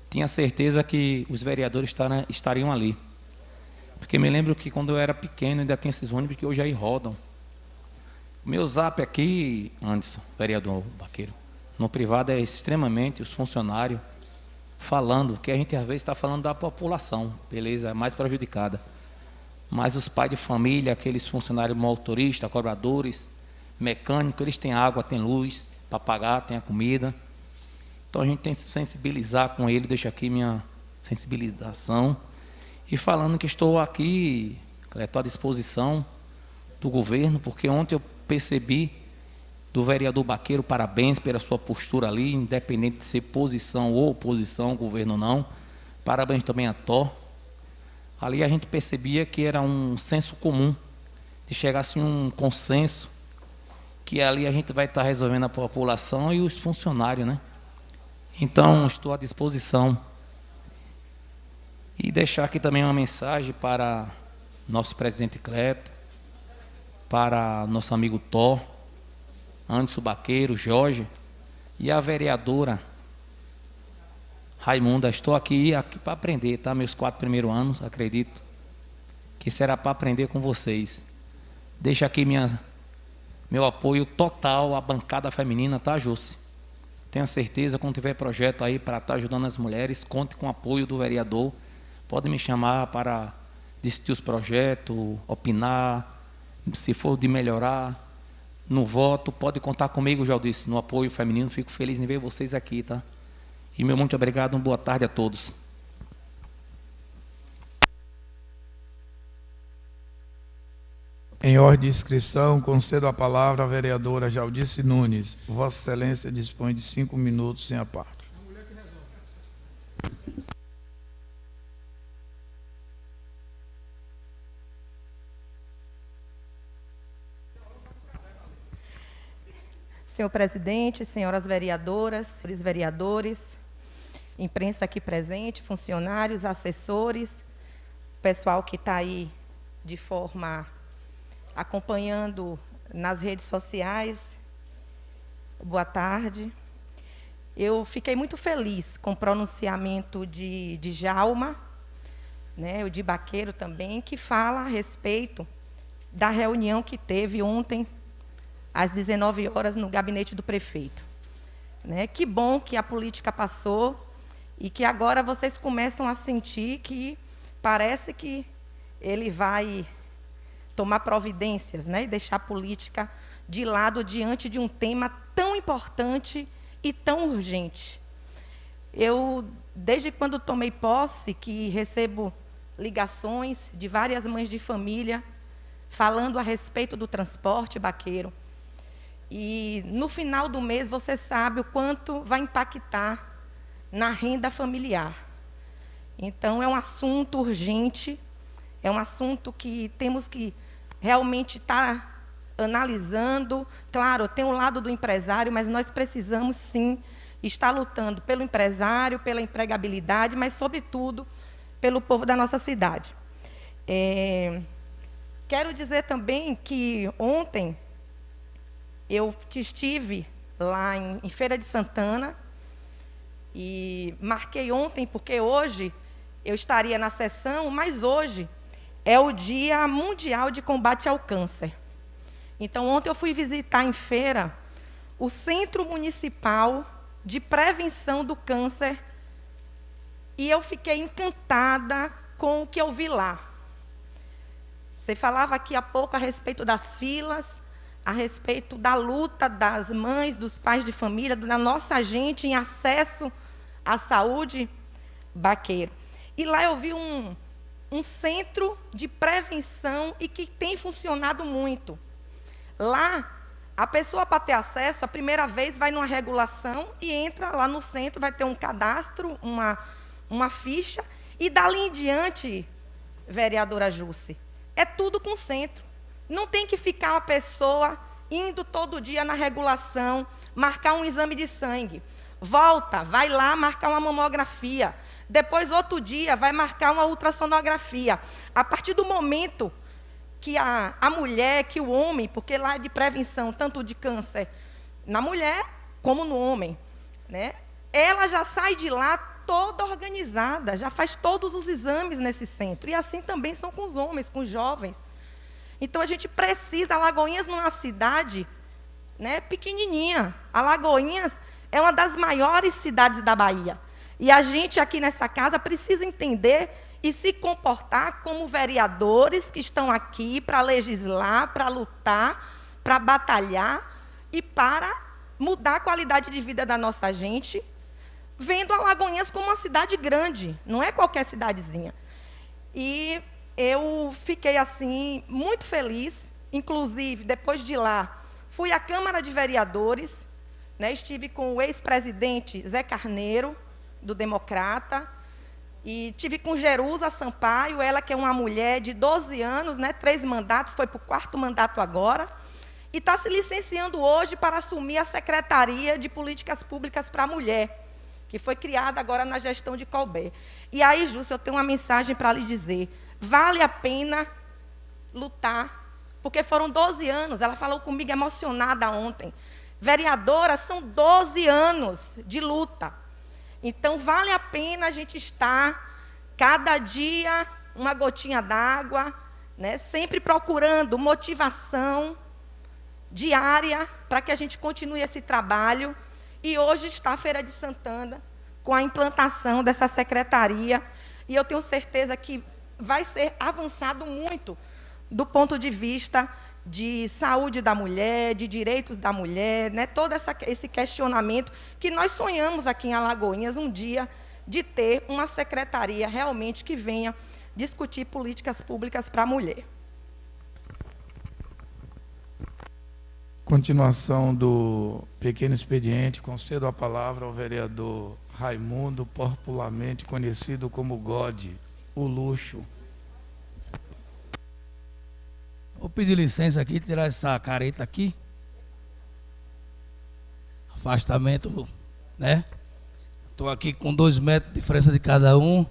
[SPEAKER 6] tinha certeza que os vereadores estariam ali. Porque me lembro que quando eu era pequeno, ainda tinha esses ônibus que hoje aí rodam. O meu zap aqui, Anderson, vereador Baqueiro, no privado é extremamente os funcionários falando, que a gente às vezes está falando da população, beleza, é mais prejudicada. Mas os pais de família, aqueles funcionários motoristas, cobradores, mecânicos, eles têm água, têm luz para pagar, têm a comida. Então a gente tem que sensibilizar com ele, deixo aqui minha sensibilização. E falando que estou aqui, estou à disposição do governo, porque ontem eu percebi do vereador Baqueiro, parabéns pela sua postura ali, independente de ser posição ou oposição, governo ou não. Parabéns também a Tó. Ali a gente percebia que era um senso comum, de chegar assim um consenso, que ali a gente vai estar resolvendo a população e os funcionários, né? Então, estou à disposição. E deixar aqui também uma mensagem para nosso presidente Cleto, para nosso amigo Tó, Anderson Baqueiro, Jorge, e a vereadora Raimunda, estou aqui para aprender, tá? Meus 4 primeiros anos, acredito que será para aprender com vocês. Deixo aqui meu apoio total à bancada feminina, tá, Jússi? Tenha certeza, quando tiver projeto aí para estar ajudando as mulheres, conte com o apoio do vereador. Pode me chamar para discutir os projetos, opinar, se for de melhorar. No voto, pode contar comigo, já disse, no apoio feminino. Fico feliz em ver vocês aqui, tá? E meu muito obrigado, uma boa tarde a todos.
[SPEAKER 3] Em ordem de inscrição, concedo a palavra à vereadora Jaldice Nunes. Vossa Excelência dispõe de 5 minutos sem a parte.
[SPEAKER 7] Senhor presidente, senhoras vereadoras, senhores vereadores, imprensa aqui presente, funcionários, assessores, pessoal que está aí de forma acompanhando nas redes sociais, boa tarde. Eu fiquei muito feliz com o pronunciamento de Djalma, né, o de Baqueiro também, que fala a respeito da reunião que teve ontem, às 19 horas, no gabinete do prefeito. Né? Que bom que a política passou e que agora vocês começam a sentir que parece que ele vai tomar providências, né? E deixar a política de lado diante de um tema tão importante e tão urgente. Eu, desde quando tomei posse, que recebo ligações de várias mães de família falando a respeito do transporte, Baqueiro. E no final do mês você sabe o quanto vai impactar na renda familiar. Então é um assunto urgente, é um assunto que temos que realmente estar analisando. Claro, tem o lado do empresário, mas nós precisamos sim estar lutando pelo empresário, pela empregabilidade, mas sobretudo pelo povo da nossa cidade. Quero dizer também que ontem eu estive lá em Feira de Santana e marquei ontem, porque hoje eu estaria na sessão, mas hoje é o Dia Mundial de Combate ao Câncer. Então, ontem eu fui visitar em Feira o Centro Municipal de Prevenção do Câncer e eu fiquei encantada com o que eu vi lá. Você falava aqui há pouco a respeito das filas, a respeito da luta das mães, dos pais de família, da nossa gente em acesso à saúde, Baqueiro. E lá eu vi um centro de prevenção e que tem funcionado muito. Lá, a pessoa, para ter acesso, a primeira vez vai numa regulação e entra lá no centro, vai ter um cadastro, uma ficha, e dali em diante, vereadora Jússi, é tudo com o centro. Não tem que ficar uma pessoa indo todo dia na regulação, marcar um exame de sangue. Volta, vai lá marcar uma mamografia. Depois, outro dia, vai marcar uma ultrassonografia. A partir do momento que a mulher, que o homem, porque lá é de prevenção, tanto de câncer na mulher como no homem, né? Ela já sai de lá toda organizada, já faz todos os exames nesse centro. E assim também são com os homens, com os jovens. Então, a gente precisa, Alagoinhas não é uma cidade, né, pequenininha. Alagoinhas é uma das maiores cidades da Bahia. E a gente aqui nessa casa precisa entender e se comportar como vereadores que estão aqui para legislar, para lutar, para batalhar e para mudar a qualidade de vida da nossa gente, vendo Alagoinhas como uma cidade grande, não é qualquer cidadezinha. E eu fiquei, assim, muito feliz. Inclusive, depois de lá, fui à Câmara de Vereadores, né, estive com o ex-presidente Zé Carneiro, do Democrata, e tive com Jerusa Sampaio, ela que é uma mulher de 12 anos, né, 3 mandatos, foi para o 4º mandato agora, e está se licenciando hoje para assumir a Secretaria de Políticas Públicas para a Mulher, que foi criada agora na gestão de Colbert. E aí, Jússi, eu tenho uma mensagem para lhe dizer. Vale a pena lutar, porque foram 12 anos, ela falou comigo emocionada ontem. Vereadora, são 12 anos de luta. Então, vale a pena a gente estar, cada dia, uma gotinha d'água, né? Sempre procurando motivação diária para que a gente continue esse trabalho. E hoje está a Feira de Santana, com a implantação dessa secretaria. E eu tenho certeza que vai ser avançado muito do ponto de vista de saúde da mulher, de direitos da mulher, né? Todo esse questionamento que nós sonhamos aqui em Alagoinhas um dia de ter uma secretaria realmente que venha discutir políticas públicas para a mulher.
[SPEAKER 3] Continuação do pequeno expediente, concedo a palavra ao vereador Raimundo, popularmente conhecido como God, o luxo.
[SPEAKER 8] Vou pedir licença aqui, tirar essa careta aqui. Afastamento, né? Estou aqui com 2 metros de diferença de cada um.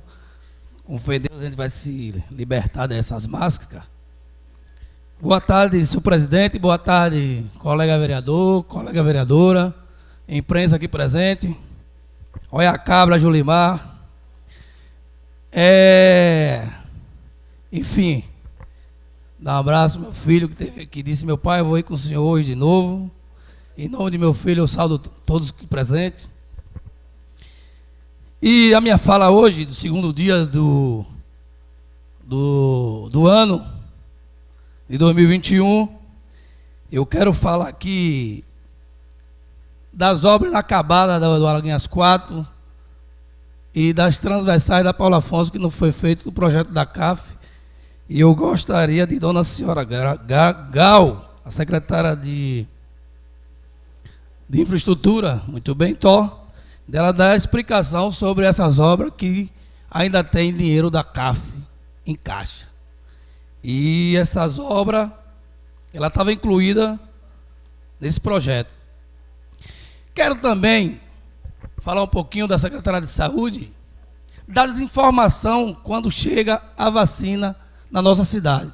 [SPEAKER 8] Com fé em Deus, a gente vai se libertar dessas máscaras. Boa tarde, senhor presidente. Boa tarde, colega vereador, colega vereadora, imprensa aqui presente. Olha a cabra, Julimar. Enfim, dá um abraço ao meu filho que disse: meu pai, eu vou ir com o senhor hoje de novo. Em nome de meu filho, eu saúdo todos aqui presentes. E a minha fala hoje, do segundo dia do ano de 2021, eu quero falar aqui das obras inacabadas do Alagoinhas 4 e das transversais da Paulo Afonso, que não foi feito do projeto da CAF. E eu gostaria de Dona Senhora Gal, a secretária de Infraestrutura, muito bem, dela dar a explicação sobre essas obras que ainda tem dinheiro da CAF em caixa. E essas obras, ela estava incluída nesse projeto. Quero também falar um pouquinho da Secretaria de Saúde, da desinformação quando chega a vacina na nossa cidade.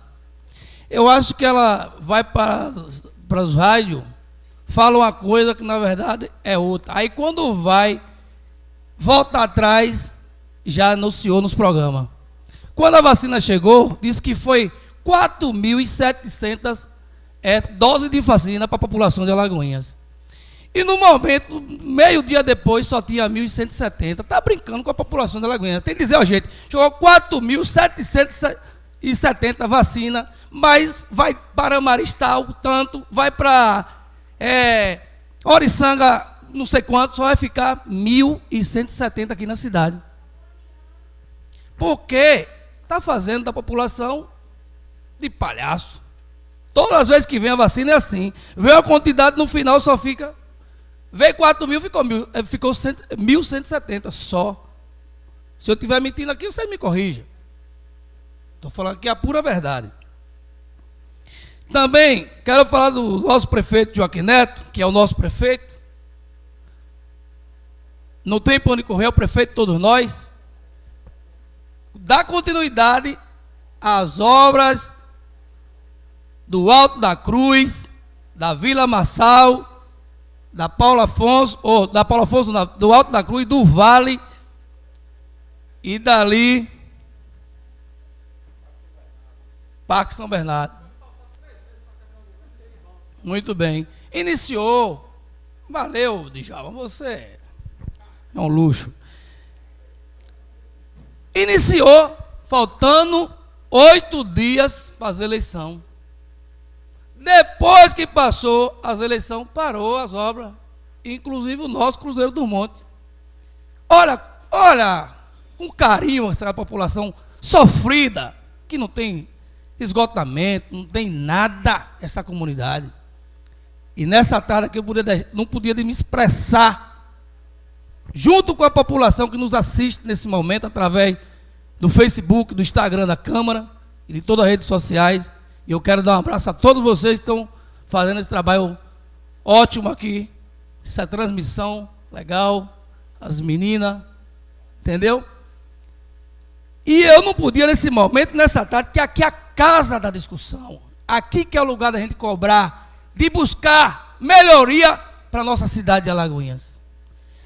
[SPEAKER 8] Eu acho que ela vai para os rádios, fala uma coisa que na verdade é outra. Aí quando volta atrás, já anunciou nos programas. Quando a vacina chegou, disse que foi 4.700 doses de vacina para a população de Alagoinhas. E no momento, meio dia depois, só tinha 1.170. Está brincando com a população de Alagoinhas. Tem que dizer, ó, gente, chegou 4.770 vacina, mas vai para Maristal, tanto, vai para Oriçanga, não sei quanto, só vai ficar 1.170 aqui na cidade. Porque está fazendo da população de palhaço. Todas as vezes que vem a vacina é assim. Vem a quantidade, no final só fica... Veio 4.000, ficou 1.170 só. Se eu estiver mentindo aqui, você me corrija. Estou falando aqui a pura verdade. Também quero falar do nosso prefeito Joaquim Neto, que é o nosso prefeito. Não tem para onde correr, é o prefeito de todos nós. Dá continuidade às obras do Alto da Cruz, da Vila Massal, da Paulo Afonso, do Alto da Cruz, do Vale, e dali, Parque São Bernardo. Muito bem. Iniciou. Valeu, Djalma, você é um luxo. Iniciou, faltando 8 dias para as eleições. Depois que passou as eleições, parou as obras, inclusive o nosso Cruzeiro do Monte. Olha, um carinho essa população sofrida, que não tem esgotamento, não tem nada, essa comunidade. E nessa tarde aqui eu não podia me expressar, junto com a população que nos assiste nesse momento, através do Facebook, do Instagram da Câmara e de todas as redes sociais. E eu quero dar um abraço a todos vocês que estão fazendo esse trabalho ótimo aqui, essa transmissão legal, as meninas, entendeu? E eu não podia nesse momento, nessa tarde, que aqui é a casa da discussão, aqui que é o lugar da gente cobrar, de buscar melhoria para a nossa cidade de Alagoinhas.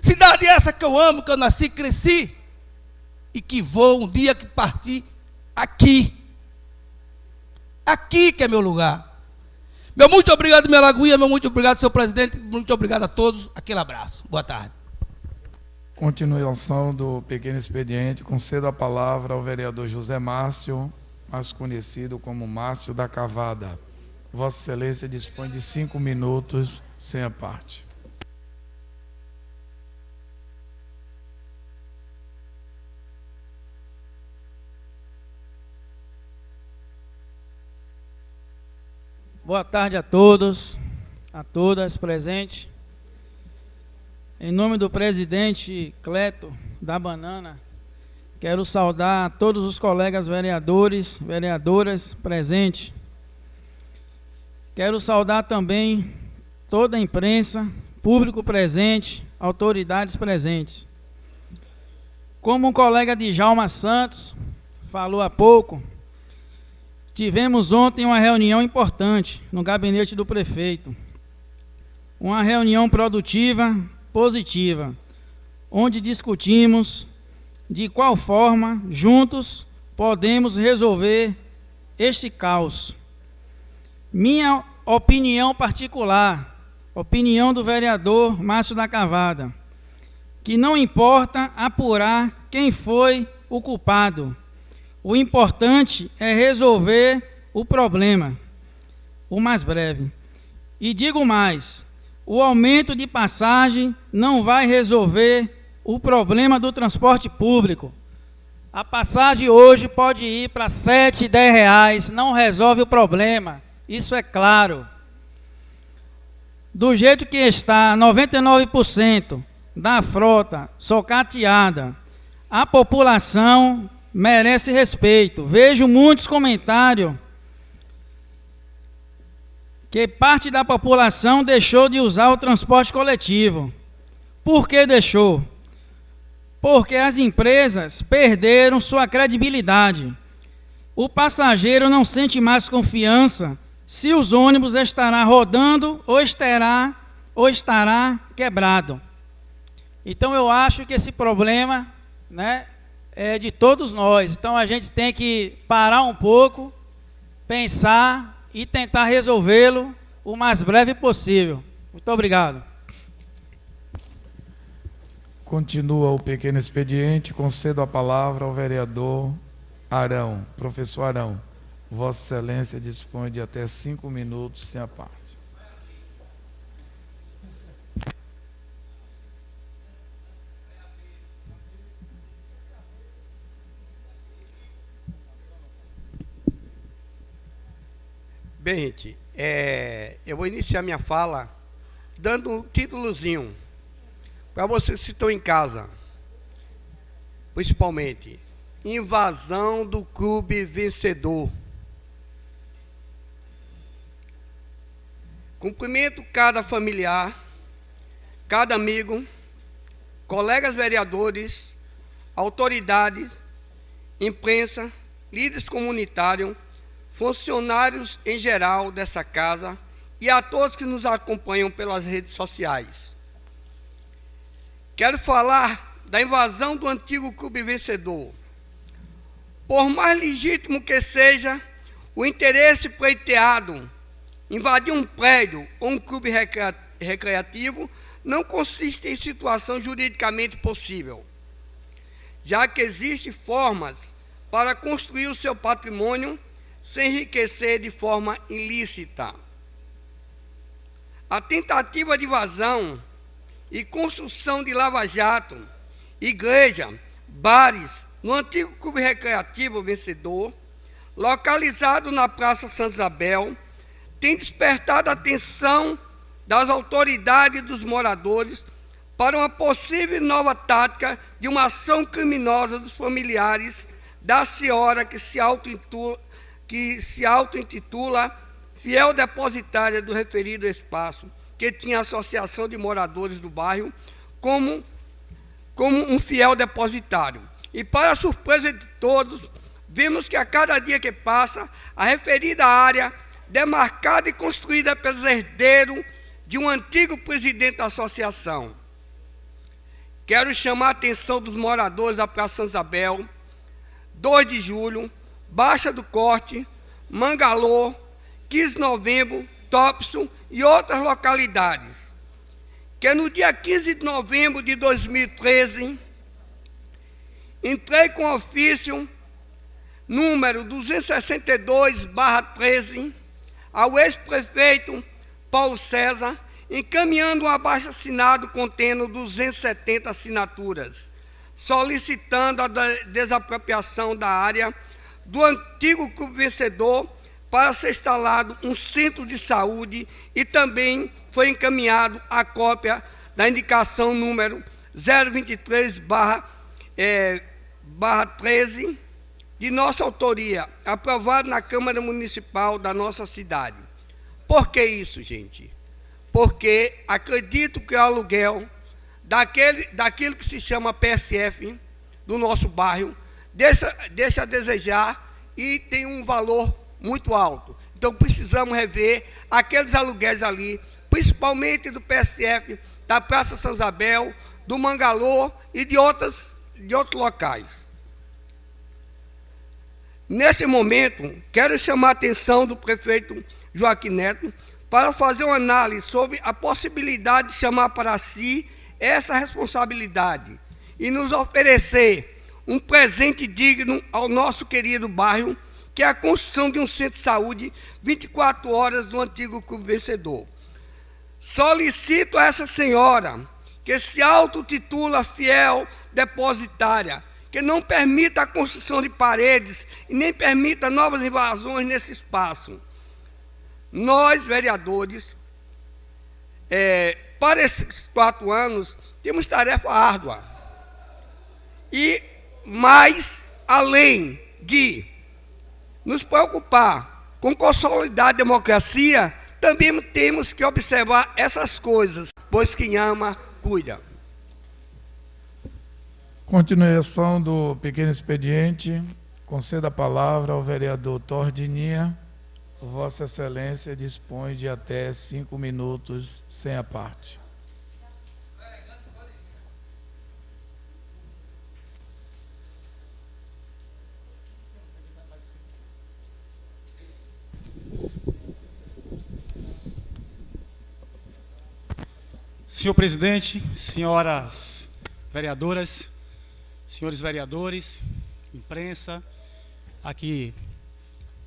[SPEAKER 8] Cidade essa que eu amo, que eu nasci, cresci, e que vou um dia que partir aqui. Aqui que é meu lugar. Meu muito obrigado, minha Lagoinha, meu muito obrigado, senhor presidente, muito obrigado a todos. Aquele abraço. Boa tarde.
[SPEAKER 3] Continuação do pequeno expediente, concedo a palavra ao vereador José Márcio, mais conhecido como Márcio da Cavada. Vossa Excelência dispõe de 5 minutos, sem a parte.
[SPEAKER 9] Boa tarde a todos, a todas presentes. Em nome do presidente Cleto da Banana, quero saudar todos os colegas vereadores, vereadoras presentes. Quero saudar também toda a imprensa, público presente, autoridades presentes. Como o colega Djalma Santos falou há pouco, tivemos ontem uma reunião importante no gabinete do prefeito. Uma reunião produtiva, positiva, onde discutimos de qual forma, juntos, podemos resolver este caos. Minha opinião particular, opinião do vereador Márcio da Cavada, que não importa apurar quem foi o culpado. O importante é resolver o problema, o mais breve. E digo mais, o aumento de passagem não vai resolver o problema do transporte público. A passagem hoje pode ir para R$ 7, R$ 10, não resolve o problema, isso é claro. Do jeito que está, 99% da frota socateada, a população merece respeito. Vejo muitos comentários que parte da população deixou de usar o transporte coletivo. Por que deixou? Porque as empresas perderam sua credibilidade. O passageiro não sente mais confiança se os ônibus estará rodando ou estará quebrado. Então eu acho que esse problema, né, é de todos nós. Então a gente tem que parar um pouco, pensar e tentar resolvê-lo o mais breve possível. Muito obrigado.
[SPEAKER 3] Continua o pequeno expediente, concedo a palavra ao vereador Arão. Professor Arão, Vossa Excelência dispõe de até 5 minutos, sem a parte.
[SPEAKER 10] Bem, gente, eu vou iniciar minha fala dando um títulozinho para vocês que estão em casa, principalmente: invasão do clube vencedor. Cumprimento cada familiar, cada amigo, colegas vereadores, autoridades, imprensa, líderes comunitários, funcionários em geral dessa casa e a todos que nos acompanham pelas redes sociais. Quero falar da invasão do antigo clube vencedor. Por mais legítimo que seja o interesse pleiteado, invadir um prédio ou um clube recreativo não consiste em situação juridicamente possível, já que existem formas para construir o seu patrimônio sem enriquecer de forma ilícita. A tentativa de invasão e construção de lava-jato, igreja, bares, no antigo clube recreativo vencedor, localizado na Praça Santa Isabel, tem despertado a atenção das autoridades e dos moradores para uma possível nova tática de uma ação criminosa dos familiares da senhora que se auto-intitula fiel depositária do referido espaço, que tinha a associação de moradores do bairro como um fiel depositário. E para a surpresa de todos, vimos que a cada dia que passa, a referida área, demarcada e construída pelos herdeiros de um antigo presidente da associação, quero chamar a atenção dos moradores da Praça Santa Isabel, 2 de julho, Baixa do Corte, Mangalô, 15 de novembro, Topson e outras localidades, que no dia 15 de novembro de 2013, entrei com ofício número 262/13 ao ex-prefeito Paulo César, encaminhando um abaixo-assinado contendo 270 assinaturas, solicitando a desapropriação da área do antigo Clube Vencedor para ser instalado um centro de saúde, e também foi encaminhado a cópia da indicação número 023/13 de nossa autoria, aprovado na Câmara Municipal da nossa cidade. Por que isso, gente? Porque acredito que o aluguel daquilo que se chama PSF do nosso bairro deixa a desejar e tem um valor muito alto. Então precisamos rever aqueles aluguéis ali, principalmente do PSF, da Praça Santa Isabel, do Mangalô e de outros locais. Neste momento, quero chamar a atenção do prefeito Joaquim Neto para fazer uma análise sobre a possibilidade de chamar para si essa responsabilidade e nos oferecer um presente digno ao nosso querido bairro, que é a construção de um centro de saúde 24 horas do antigo Clube Vencedor. Solicito a essa senhora, que se autotitula fiel depositária, que não permita a construção de paredes e nem permita novas invasões nesse espaço. Nós, vereadores, para esses 4 anos, temos tarefa árdua. Mas, além de nos preocupar com consolidar a democracia, também temos que observar essas coisas, pois quem ama, cuida.
[SPEAKER 3] Continuação do pequeno expediente, conceda a palavra ao vereador Tordininha. Vossa Excelência dispõe de até 5 minutos sem a parte.
[SPEAKER 11] Senhor presidente, senhoras vereadoras, senhores vereadores, imprensa, aqui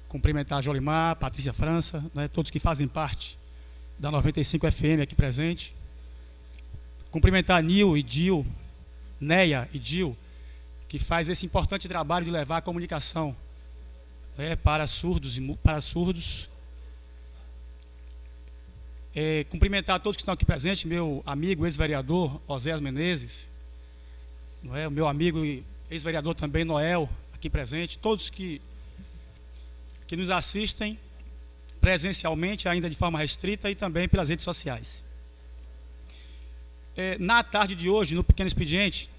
[SPEAKER 11] cumprimentar a Jolimar, Patrícia França, né, todos que fazem parte da 95 FM aqui presente. Cumprimentar a Nil e Dil, Neia e Dil, que faz esse importante trabalho de levar a comunicação, né, para surdos e para surdos. Cumprimentar a todos que estão aqui presentes, meu amigo ex-vereador Oséias Menezes, não é, o meu amigo e ex-vereador também Noel, aqui presente, todos que nos assistem presencialmente, ainda de forma restrita, e também pelas redes sociais. Na tarde de hoje, no pequeno expediente,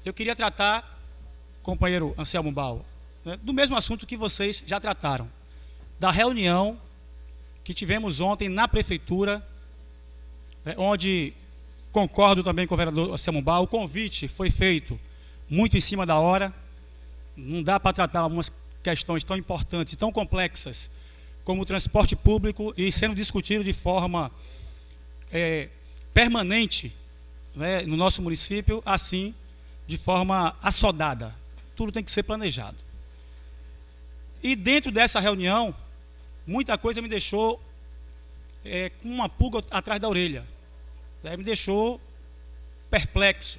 [SPEAKER 11] eu queria tratar, companheiro Anselmo Bal, né, do mesmo assunto que vocês já trataram, da reunião que tivemos ontem na prefeitura, onde concordo também com o vereador Anselmo Bal, o convite foi feito muito em cima da hora, não dá para tratar algumas questões tão importantes e tão complexas como o transporte público e sendo discutido de forma permanente, né, no nosso município, assim, de forma assodada. Tudo tem que ser planejado. E dentro dessa reunião, muita coisa me deixou com uma pulga atrás da orelha. Me deixou perplexo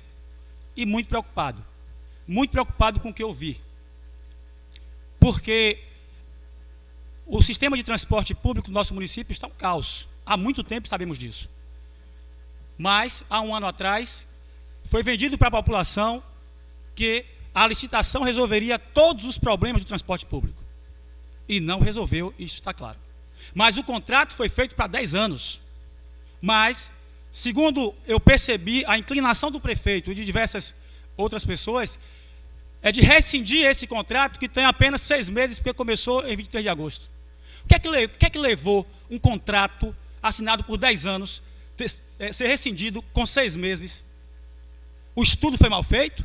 [SPEAKER 11] e muito preocupado. Muito preocupado com o que eu vi. Porque o sistema de transporte público do nosso município está um caos. Há muito tempo sabemos disso. Mas, há um ano atrás, foi vendido para a população que a licitação resolveria todos os problemas do transporte público. E não resolveu, isso está claro. Mas o contrato foi feito para 10 anos. Mas, segundo eu percebi, a inclinação do prefeito e de diversas outras pessoas é de rescindir esse contrato, que tem apenas 6 meses, porque começou em 23 de agosto. O que é que levou um contrato assinado por 10 anos ser rescindido com 6 meses? O estudo foi mal feito?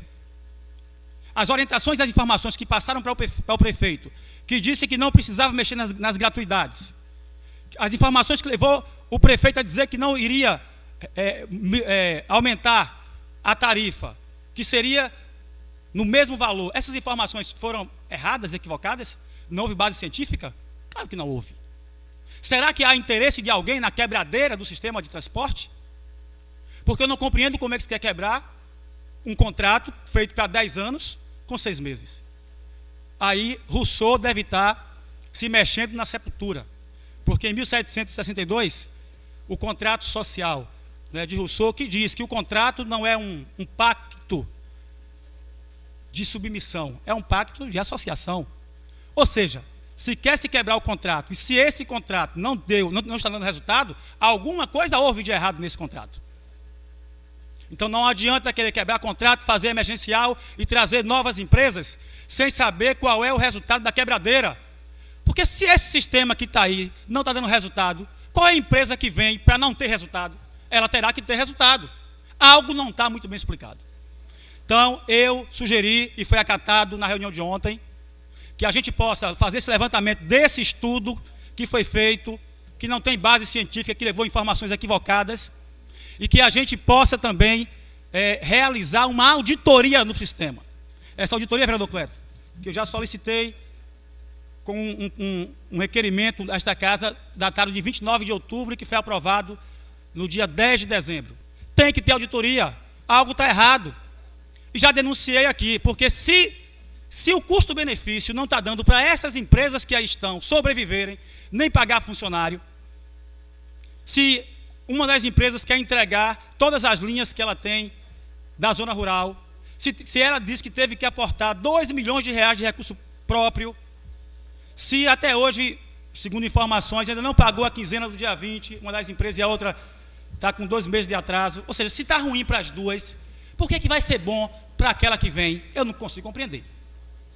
[SPEAKER 11] As orientações e as informações que passaram para o prefeito, que disse que não precisava mexer nas gratuidades, as informações que levou o prefeito a dizer que não iria aumentar a tarifa, que seria no mesmo valor, essas informações foram erradas, equivocadas? Não houve base científica? Claro que não houve. Será que há interesse de alguém na quebradeira do sistema de transporte? Porque eu não compreendo como é que se quer quebrar um contrato feito para 10 anos com 6 meses. Aí Rousseau deve estar se mexendo na sepultura, porque em 1762 o contrato social, né, de Rousseau, que diz que o contrato não é um pacto de submissão, é um pacto de associação. Ou seja, se quer se quebrar o contrato, e se esse contrato não está dando resultado, alguma coisa houve de errado nesse contrato. Então não adianta querer quebrar contrato, fazer emergencial e trazer novas empresas sem saber qual é o resultado da quebradeira. Porque se esse sistema que está aí não está dando resultado, qual é a empresa que vem para não ter resultado? Ela terá que ter resultado. Algo não está muito bem explicado. Então eu sugeri, e foi acatado na reunião de ontem, que a gente possa fazer esse levantamento desse estudo que foi feito, que não tem base científica, que levou informações equivocadas, e que a gente possa também realizar uma auditoria no sistema. Essa auditoria, vereador Cleto, que eu já solicitei com um requerimento desta casa, datado de 29 de outubro, que foi aprovado no dia 10 de dezembro. Tem que ter auditoria, algo está errado. E já denunciei aqui, porque se o custo-benefício não está dando para essas empresas que aí estão sobreviverem, nem pagar funcionário, se uma das empresas quer entregar todas as linhas que ela tem da zona rural, se ela diz que teve que aportar 2 milhões de reais de recurso próprio, se até hoje, segundo informações, ainda não pagou a quinzena do dia 20, uma das empresas, e a outra está com 2 meses de atraso, ou seja, se está ruim para as duas, por que vai ser bom para aquela que vem? Eu não consigo compreender.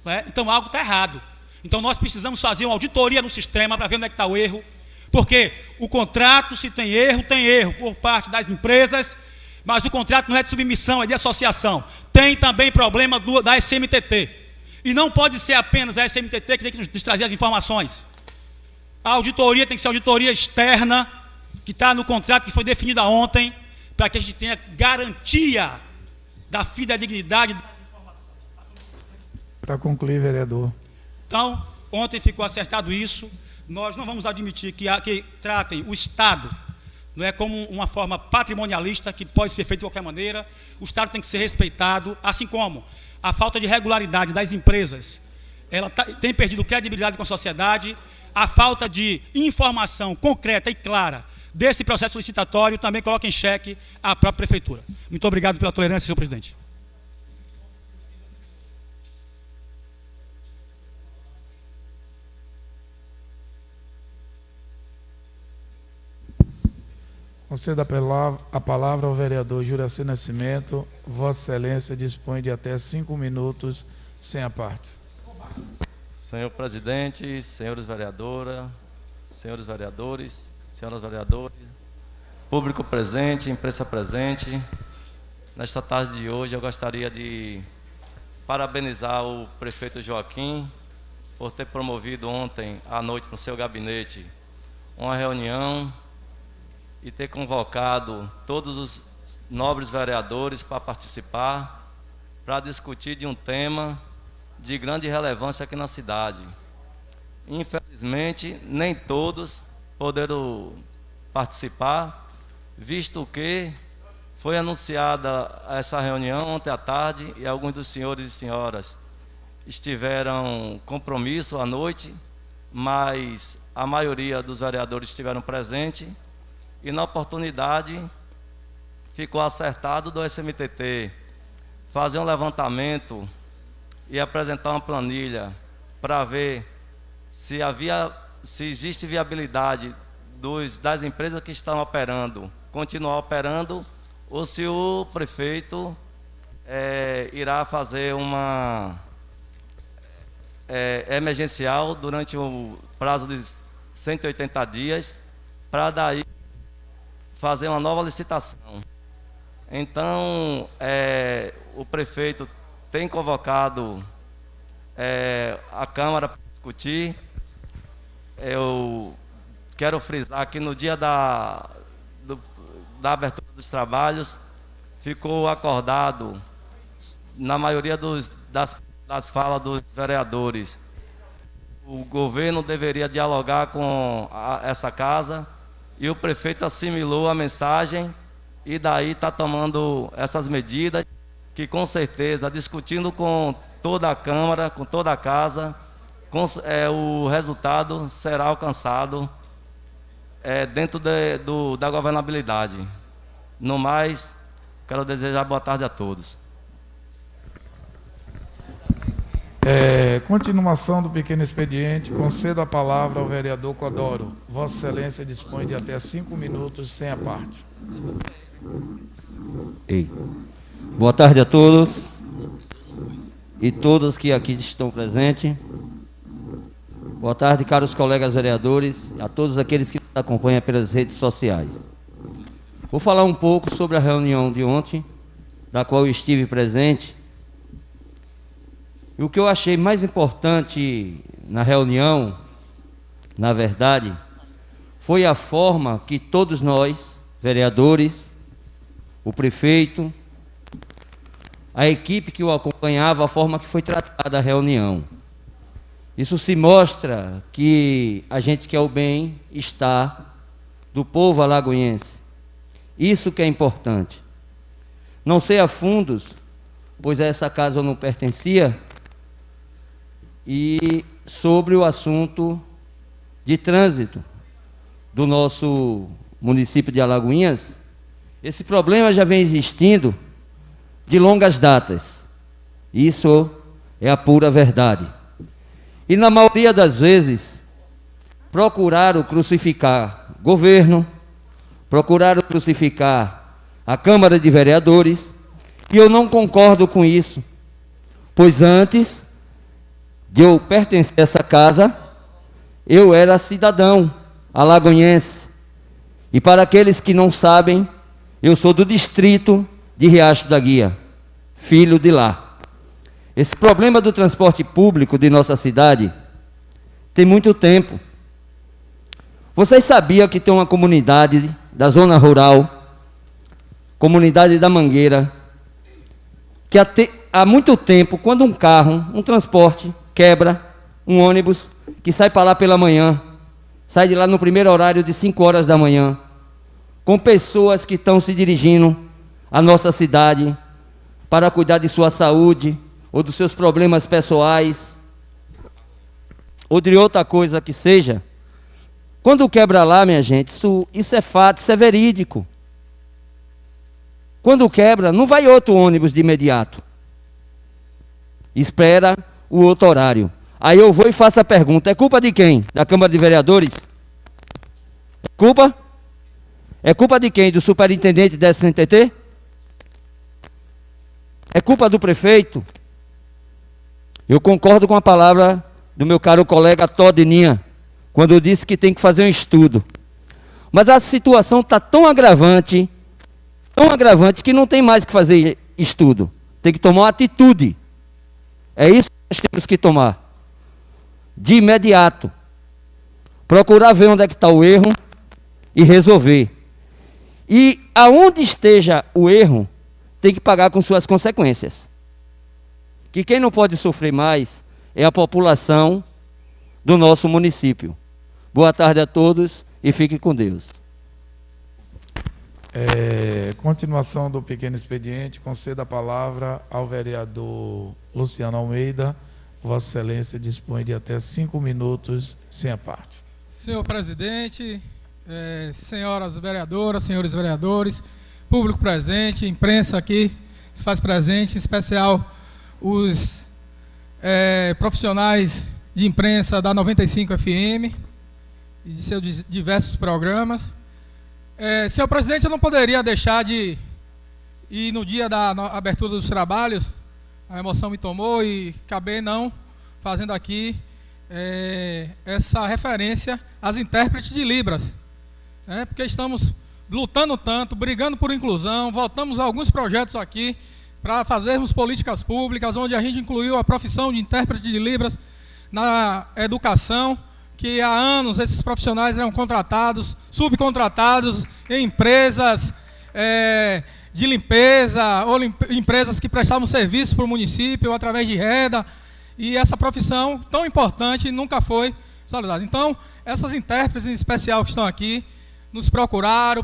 [SPEAKER 11] Não é? Então algo está errado. Então nós precisamos fazer uma auditoria no sistema para ver onde é que está o erro, porque o contrato, se tem erro por parte das empresas, mas o contrato não é de submissão, é de associação. Tem também problema da SMTT. E não pode ser apenas a SMTT que tem que nos trazer as informações. A auditoria tem que ser auditoria externa, que está no contrato que foi definida ontem, para que a gente tenha garantia da fidedignidade das informações.
[SPEAKER 3] Para concluir, vereador.
[SPEAKER 11] Então, ontem ficou acertado isso. Nós não vamos admitir que tratem o Estado, não é, como uma forma patrimonialista que pode ser feita de qualquer maneira. O Estado tem que ser respeitado, assim como a falta de regularidade das empresas, ela tem perdido credibilidade com a sociedade. A falta de informação concreta e clara desse processo licitatório também coloca em xeque a própria Prefeitura. Muito obrigado pela tolerância, senhor presidente.
[SPEAKER 3] Concedo a palavra ao vereador Juraci Nascimento. Vossa Excelência dispõe de até 5 minutos, sem a parte.
[SPEAKER 12] Senhor presidente, senhores vereadoras, senhores vereadores, senhoras vereadoras, público presente, imprensa presente, nesta tarde de hoje eu gostaria de parabenizar o prefeito Joaquim por ter promovido ontem à noite no seu gabinete uma reunião e ter convocado todos os nobres vereadores para participar, para discutir de um tema de grande relevância aqui na cidade. Infelizmente, nem todos poderam participar, visto que foi anunciada essa reunião ontem à tarde e alguns dos senhores e senhoras estiveram compromisso à noite, mas a maioria dos vereadores estiveram presentes. E na oportunidade ficou acertado do SMTT fazer um levantamento e apresentar uma planilha para ver se existe viabilidade das empresas que estão operando, continuar operando, ou se o prefeito irá fazer uma emergencial durante o prazo de 180 dias, para daí fazer uma nova licitação. Então, o prefeito tem convocado a Câmara para discutir. Eu quero frisar que no dia da abertura dos trabalhos, ficou acordado, na maioria das falas dos vereadores, o governo deveria dialogar com essa casa, e o prefeito assimilou a mensagem e daí está tomando essas medidas que, com certeza, discutindo com toda a Câmara, com toda a casa, o resultado será alcançado dentro da governabilidade. No mais, quero desejar boa tarde a todos.
[SPEAKER 3] Continuação do pequeno expediente, concedo a palavra ao vereador Codoro. Vossa Excelência dispõe de até 5 minutos, sem a parte.
[SPEAKER 13] Boa tarde a todos e todas que aqui estão presentes. Boa tarde, caros colegas vereadores, a todos aqueles que nos acompanham pelas redes sociais. Vou falar um pouco sobre a reunião de ontem, da qual eu estive presente. E o que eu achei mais importante na reunião, na verdade, foi a forma que todos nós, vereadores, o prefeito, a equipe que o acompanhava, a forma que foi tratada a reunião. Isso se mostra que a gente quer o bem-estar do povo alagoense. Isso que é importante. Não sei a fundos, pois a essa casa eu não pertencia, e sobre o assunto de trânsito do nosso município de Alagoinhas, esse problema já vem existindo de longas datas. Isso é a pura verdade. E na maioria das vezes, procuraram crucificar o governo, procuraram crucificar a Câmara de Vereadores, e eu não concordo com isso, pois antes de eu pertencer a essa casa, eu era cidadão alagoense. E para aqueles que não sabem, eu sou do distrito de Riacho da Guia, filho de lá. Esse problema do transporte público de nossa cidade tem muito tempo. Vocês sabiam que tem uma comunidade da zona rural, comunidade da Mangueira, que há muito tempo, quando um carro, um transporte, quebra, um ônibus, que sai para lá pela manhã, sai de lá no primeiro horário de 5 horas da manhã, com pessoas que estão se dirigindo à nossa cidade para cuidar de sua saúde, ou dos seus problemas pessoais, ou de outra coisa que seja. Quando quebra lá, minha gente, isso é fato, isso é verídico. Quando quebra, não vai outro ônibus de imediato. Espera o outro horário. Aí eu vou e faço a pergunta: é culpa de quem? Da Câmara de Vereadores? É culpa? É culpa de quem? Do superintendente da SNTT? É culpa do prefeito? Eu concordo com a palavra do meu caro colega Todininha, quando eu disse que tem que fazer um estudo. Mas a situação está tão agravante, que não tem mais que fazer estudo. Tem que tomar uma atitude. É isso que nós temos que tomar. De imediato. Procurar ver onde é que está o erro e resolver. E aonde esteja o erro, tem que pagar com suas consequências. Que quem não pode sofrer mais é a população do nosso município. Boa tarde a todos e fiquem com Deus.
[SPEAKER 3] Continuação do pequeno expediente, concedo a palavra ao vereador Luciano Almeida. Vossa Excelência dispõe de até 5 minutos, sem a parte.
[SPEAKER 14] Senhor presidente, senhoras vereadoras, senhores vereadores, público presente, imprensa aqui se faz presente, em especial os profissionais de imprensa da 95 FM e de seus diversos programas. Senhor presidente, eu não poderia deixar de ir no dia da abertura dos trabalhos, a emoção me tomou e acabei não fazendo aqui essa referência às intérpretes de Libras, porque estamos lutando tanto, brigando por inclusão, votamos alguns projetos aqui para fazermos políticas públicas, onde a gente incluiu a profissão de intérprete de Libras na educação, que há anos esses profissionais eram contratados, subcontratados em empresas de limpeza, ou empresas que prestavam serviço para o município através de renda, e essa profissão tão importante nunca foi valorizada. Então, essas intérpretes em especial que estão aqui, nos procuraram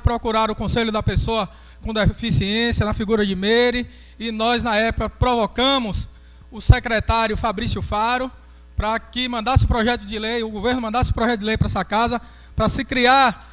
[SPEAKER 14] o Conselho da Pessoa com Deficiência, na figura de Meire, e nós, na época, provocamos o secretário Fabrício Faro para que mandasse o projeto de lei, o governo mandasse o projeto de lei para essa casa, para se criar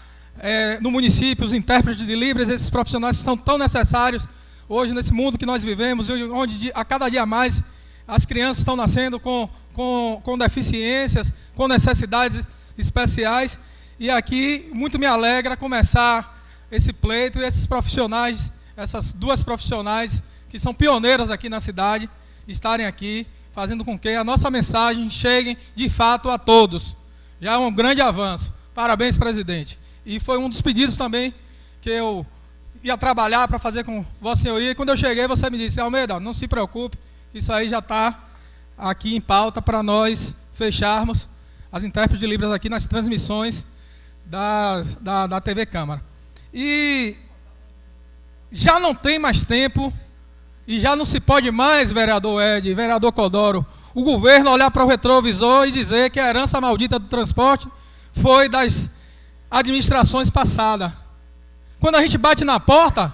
[SPEAKER 14] no município os intérpretes de Libras, esses profissionais que são tão necessários hoje nesse mundo que nós vivemos, onde a cada dia mais as crianças estão nascendo com deficiências, com necessidades especiais. E aqui muito me alegra começar esse pleito e esses profissionais, essas duas profissionais que são pioneiras aqui na cidade, estarem aqui, fazendo com que a nossa mensagem chegue de fato a todos. Já é um grande avanço. Parabéns, presidente. E foi um dos pedidos também que eu ia trabalhar para fazer com Vossa Senhoria. E quando eu cheguei, você me disse: Almeida, não se preocupe, isso aí já está aqui em pauta para nós fecharmos as intérpretes de Libras aqui nas transmissões da TV Câmara. E já não tem mais tempo, e já não se pode mais, vereador Ed, vereador Codoro, o governo olhar para o retrovisor e dizer que a herança maldita do transporte foi das administrações passadas. Quando a gente bate na porta,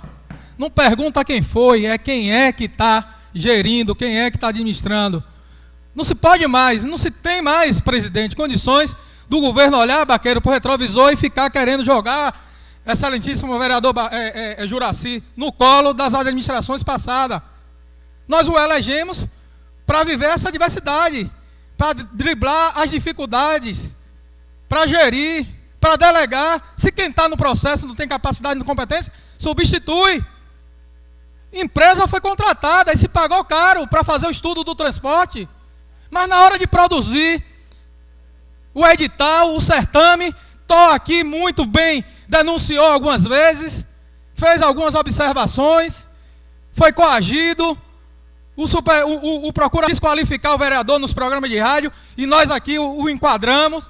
[SPEAKER 14] não pergunta quem foi, é quem é que está gerindo, quem é que está administrando. Não se pode mais, não se tem mais, presidente, condições do governo olhar, Baqueiro, para o retrovisor e ficar querendo jogar excelentíssimo vereador Juraci no colo das administrações passadas. Nós o elegemos para viver essa diversidade, para driblar as dificuldades, para gerir, para delegar. Se quem está no processo não tem capacidade e competência, substitui. Empresa foi contratada e se pagou caro para fazer o estudo do transporte, mas na hora de produzir o edital, o certame, Tó aqui muito bem denunciou algumas vezes, fez algumas observações, foi coagido, o procurador desqualificar o vereador nos programas de rádio, e nós aqui o enquadramos,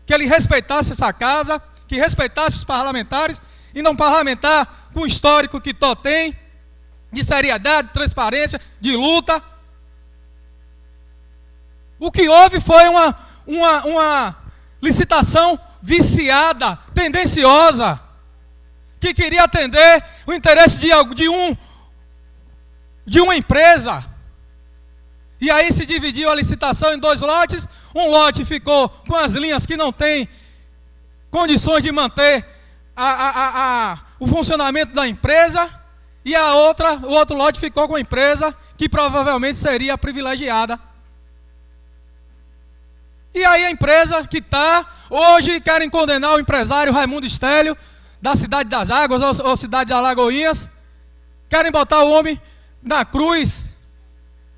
[SPEAKER 14] que ele respeitasse essa casa, que respeitasse os parlamentares, e não parlamentar com o histórico que Tó tem, de seriedade, de transparência, de luta. O que houve foi uma licitação viciada, tendenciosa, que queria atender o interesse de uma empresa. E aí se dividiu a licitação em 2 lotes. Um lote ficou com as linhas que não têm condições de manter o funcionamento da empresa, e o outro lote ficou com a empresa que provavelmente seria privilegiada. E aí a empresa que está, hoje querem condenar o empresário Raimundo Estélio, da Cidade das Águas, ou Cidade de Alagoinhas, querem botar o homem na cruz.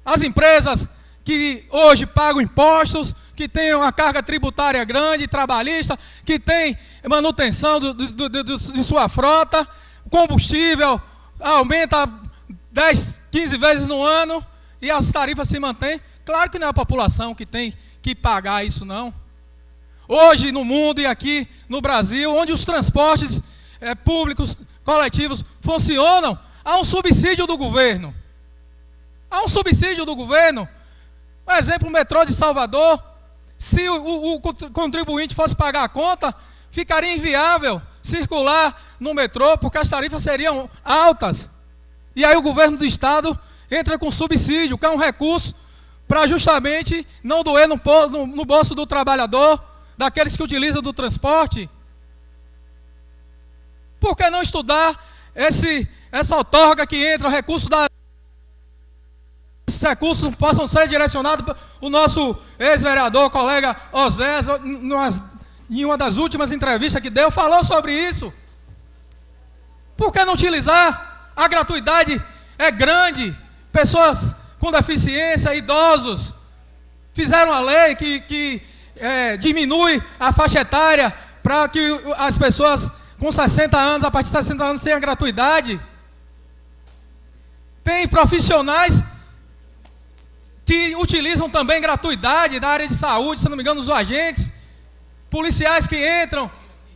[SPEAKER 14] As empresas que hoje pagam impostos, que têm uma carga tributária grande, trabalhista, que têm manutenção de sua frota, combustível aumenta 10, 15 vezes no ano, e as tarifas se mantêm. Claro que não é a população que tem que pagar isso, não. Hoje no mundo e aqui no Brasil, onde os transportes públicos, coletivos funcionam, há um subsídio do governo. Há um subsídio do governo. Por exemplo, o metrô de Salvador, se o contribuinte fosse pagar a conta, ficaria inviável circular no metrô, porque as tarifas seriam altas. E aí o governo do estado entra com subsídio, que é um recurso para justamente não doer no bolso do trabalhador, daqueles que utilizam do transporte. Por que não estudar essa outorga que entra, o recurso esses recursos possam ser direcionados para o nosso ex-vereador, colega Osés, em uma das últimas entrevistas que deu, falou sobre isso. Por que não utilizar? A gratuidade é grande, pessoas com deficiência, idosos, fizeram a lei que diminui a faixa etária para que as pessoas com 60 anos, a partir de 60 anos tem a gratuidade. Tem profissionais que utilizam também gratuidade na área de saúde, se não me engano, os agentes, policiais que entram,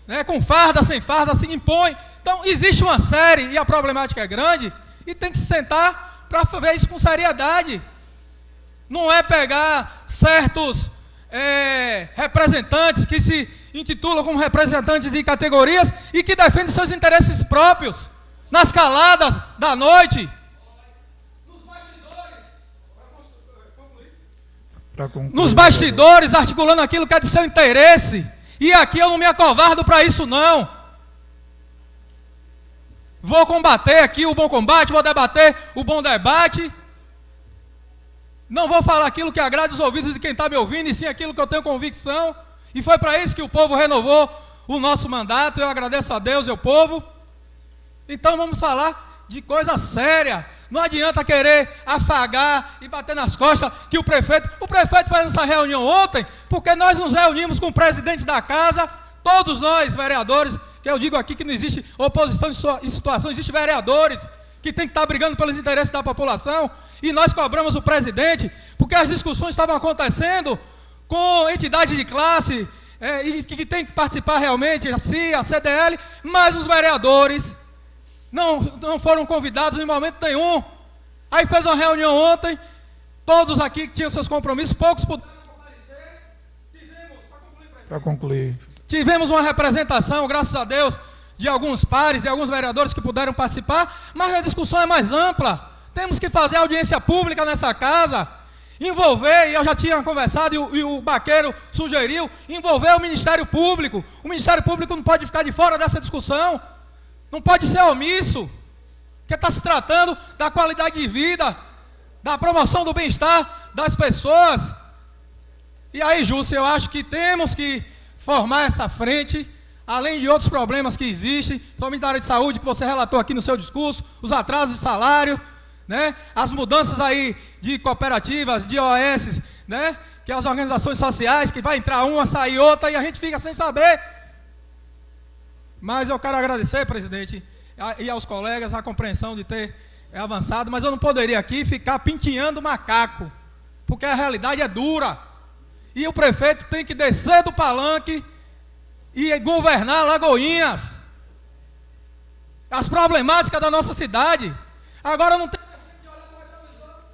[SPEAKER 14] né, com farda, sem farda, se impõem. Então, existe uma série, e a problemática é grande, e tem que se sentar para ver isso com seriedade. Não é pegar certos representantes que se intitulam como representantes de categorias e que defendem seus interesses próprios, nas caladas da noite. Nos bastidores, articulando aquilo que é de seu interesse. E aqui eu não me acovardo para isso, não. Vou combater aqui o bom combate, vou debater o bom debate. Não vou falar aquilo que agrade os ouvidos de quem está me ouvindo, e sim aquilo que eu tenho convicção. E foi para isso que o povo renovou o nosso mandato. Eu agradeço a Deus e ao povo. Então vamos falar de coisa séria. Não adianta querer afagar e bater nas costas que o prefeito fez essa reunião ontem, porque nós nos reunimos com o presidente da casa, todos nós, vereadores, que eu digo aqui que não existe oposição em situação, existe vereadores que tem que estar brigando pelos interesses da população, e nós cobramos o presidente, porque as discussões estavam acontecendo com entidade de classe, e que tem que participar realmente, a CIA, a CDL, mas os vereadores não foram convidados em momento nenhum. Aí fez uma reunião ontem, todos aqui que tinham seus compromissos, poucos puderam comparecer.
[SPEAKER 3] Para concluir.
[SPEAKER 14] Tivemos uma representação, graças a Deus, de alguns pares e alguns vereadores que puderam participar, mas a discussão é mais ampla. Temos que fazer audiência pública nessa casa, envolver, e eu já tinha conversado, e o Baqueiro sugeriu, envolver o Ministério Público. O Ministério Público não pode ficar de fora dessa discussão. Não pode ser omisso, porque está se tratando da qualidade de vida, da promoção do bem-estar das pessoas. E aí, Júcio, eu acho que temos que formar essa frente, além de outros problemas que existem, principalmente na área de saúde, que você relatou aqui no seu discurso, os atrasos de salário, né, as mudanças aí de cooperativas, de OS, né, que é as organizações sociais, que vai entrar uma, sair outra, e a gente fica sem saber. Mas eu quero agradecer, presidente, e aos colegas a compreensão de ter avançado, mas eu não poderia aqui ficar pintinhando macaco, porque a realidade é dura. E o prefeito tem que descer do palanque e governar Lagoinhas. As problemáticas da nossa cidade. Agora não tem...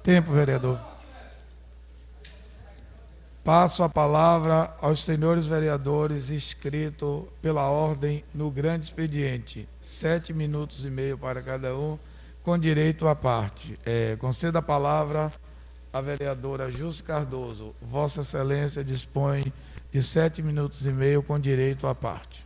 [SPEAKER 3] Tempo, vereador. Passo a palavra aos senhores vereadores inscritos pela ordem no grande expediente. 7 minutos e meio para cada um, com direito à parte. Conceda a palavra à vereadora Júcia Cardoso. Vossa Excelência dispõe de 7 minutos e meio, com direito à parte.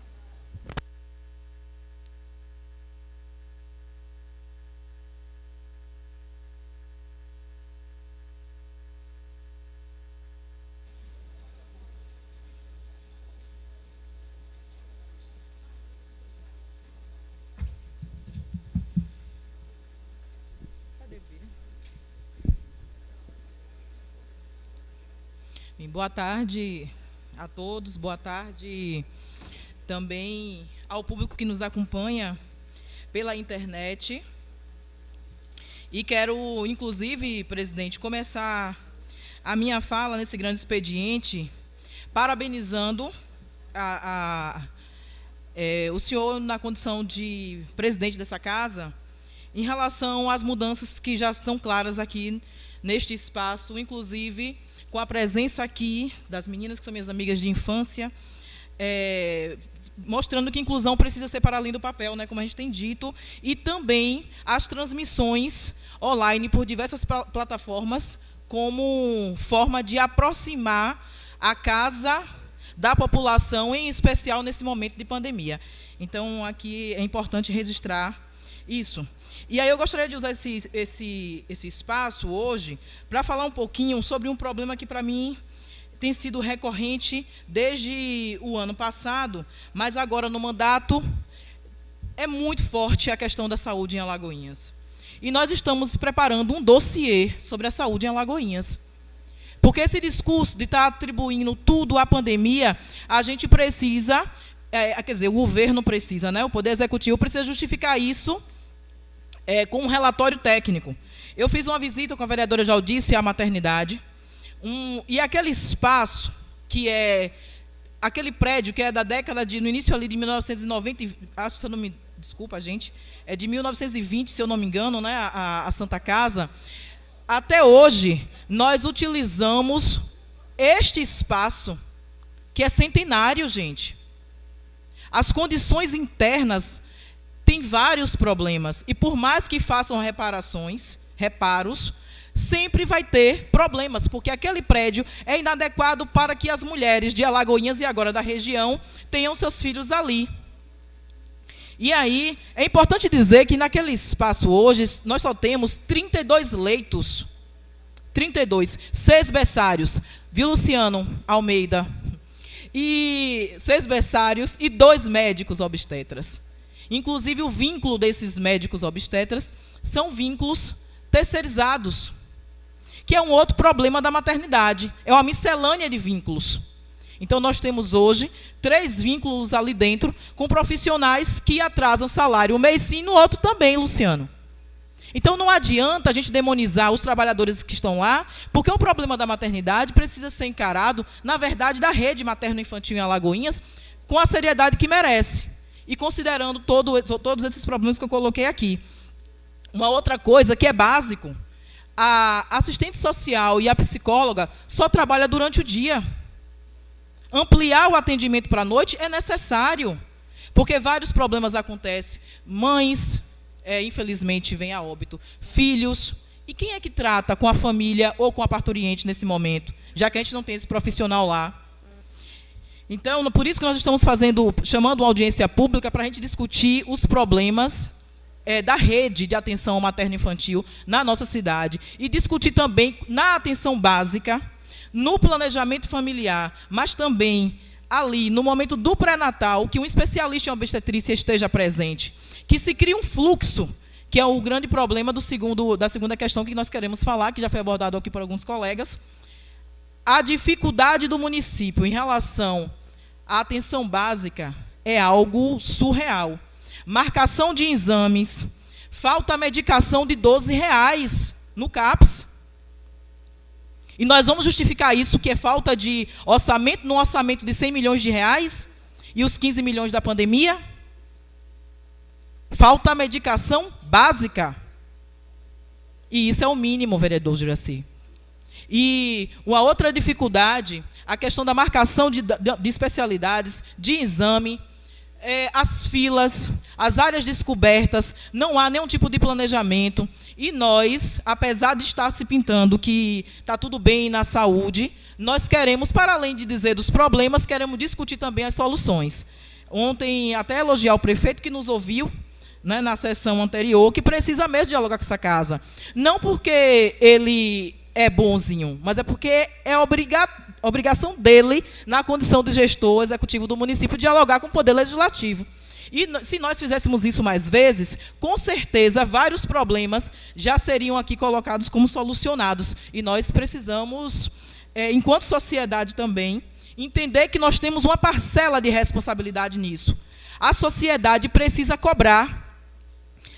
[SPEAKER 15] Boa tarde a todos, boa tarde também ao público que nos acompanha pela internet. E quero, inclusive, presidente, começar a minha fala nesse grande expediente parabenizando o senhor na condição de presidente dessa casa em relação às mudanças que já estão claras aqui neste espaço, inclusive com a presença aqui das meninas que são minhas amigas de infância, mostrando que inclusão precisa ser para além do papel, né, como a gente tem dito, e também as transmissões online por diversas plataformas, como forma de aproximar a casa da população, em especial nesse momento de pandemia. Então, aqui é importante registrar isso. E aí eu gostaria de usar esse espaço hoje para falar um pouquinho sobre um problema que, para mim, tem sido recorrente desde o ano passado, mas agora no mandato é muito forte a questão da saúde em Alagoinhas. E nós estamos preparando um dossiê sobre a saúde em Alagoinhas. Porque esse discurso de estar atribuindo tudo à pandemia, a gente precisa quer dizer, o governo precisa, né? O Poder Executivo precisa justificar isso com um relatório técnico. Eu fiz uma visita com a vereadora Jaldice à maternidade, e aquele espaço, que é aquele prédio que é da década no início ali de 1990, acho que se eu não me... Desculpa, gente, é de 1920, se eu não me engano, né, a Santa Casa. Até hoje, nós utilizamos este espaço, que é centenário, gente. As condições internas têm vários problemas, e por mais que façam reparos, sempre vai ter problemas, porque aquele prédio é inadequado para que as mulheres de Alagoinhas e agora da região tenham seus filhos ali. E aí, é importante dizer que naquele espaço hoje, nós só temos 32 leitos, 32, 6 berçários, viu, Luciano Almeida? E 6 berçários e 2 médicos obstetras. Inclusive, o vínculo desses médicos obstetras são vínculos terceirizados, que é um outro problema da maternidade, é uma miscelânea de vínculos. Então, nós temos hoje 3 vínculos ali dentro, com profissionais que atrasam salário, um mês sim, no outro também, Luciano. Então, não adianta a gente demonizar os trabalhadores que estão lá, porque o problema da maternidade precisa ser encarado, na verdade, da rede materno-infantil em Alagoinhas, com a seriedade que merece, e considerando todos esses problemas que eu coloquei aqui. Uma outra coisa que é básico, a assistente social e a psicóloga só trabalham durante o dia. Ampliar o atendimento para a noite é necessário, porque vários problemas acontecem. Mães, infelizmente, vêm a óbito. Filhos. E quem é que trata com a família ou com a parturiente nesse momento? Já que a gente não tem esse profissional lá. Então, por isso que nós estamos chamando uma audiência pública para a gente discutir os problemas da rede de atenção materno-infantil na nossa cidade. E discutir também na atenção básica, no planejamento familiar, mas também ali, no momento do pré-natal, que um especialista em obstetrícia esteja presente. Que se crie um fluxo, que é o grande problema da segunda questão que nós queremos falar, que já foi abordado aqui por alguns colegas. A dificuldade do município em relação à atenção básica é algo surreal. Marcação de exames, falta medicação de R$12 no CAPS. E nós vamos justificar isso, que é falta de orçamento, num orçamento de R$100 milhões e os 15 milhões da pandemia? Falta medicação básica. E isso é o mínimo, vereador Juraci. E uma outra dificuldade, a questão da marcação de especialidades, de exame, as filas, as áreas descobertas, não há nenhum tipo de planejamento. E nós, apesar de estar se pintando que está tudo bem na saúde, nós queremos, para além de dizer dos problemas, queremos discutir também as soluções. Ontem, até elogiar o prefeito que nos ouviu, né, na sessão anterior, que precisa mesmo dialogar com essa casa. Não porque ele é bonzinho, mas é porque é obrigação dele, na condição de gestor executivo do município, dialogar com o Poder Legislativo. E se nós fizéssemos isso mais vezes, com certeza vários problemas já seriam aqui colocados como solucionados. E nós precisamos, enquanto sociedade também, entender que nós temos uma parcela de responsabilidade nisso. A sociedade precisa cobrar.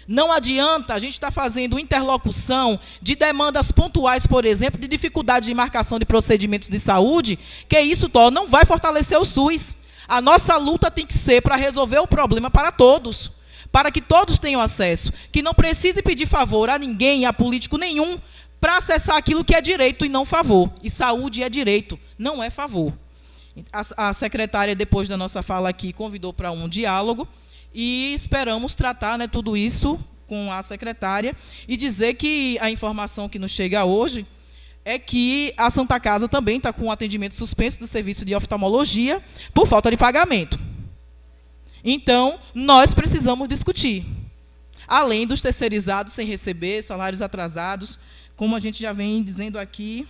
[SPEAKER 15] Não adianta a gente estar fazendo interlocução de demandas pontuais, por exemplo, de dificuldade de marcação de procedimentos de saúde, que isso não vai fortalecer o SUS. A nossa luta tem que ser para resolver o problema para todos, para que todos tenham acesso, que não precise pedir favor a ninguém, a político nenhum, para acessar aquilo que é direito e não favor. E saúde é direito, não é favor. A secretária, depois da nossa fala aqui, convidou para um diálogo, e esperamos tratar, né, tudo isso com a secretária e dizer que a informação que nos chega hoje é que a Santa Casa também está com um atendimento suspenso do serviço de oftalmologia por falta de pagamento. Então, nós precisamos discutir. Além dos terceirizados sem receber, salários atrasados, como a gente já vem dizendo aqui,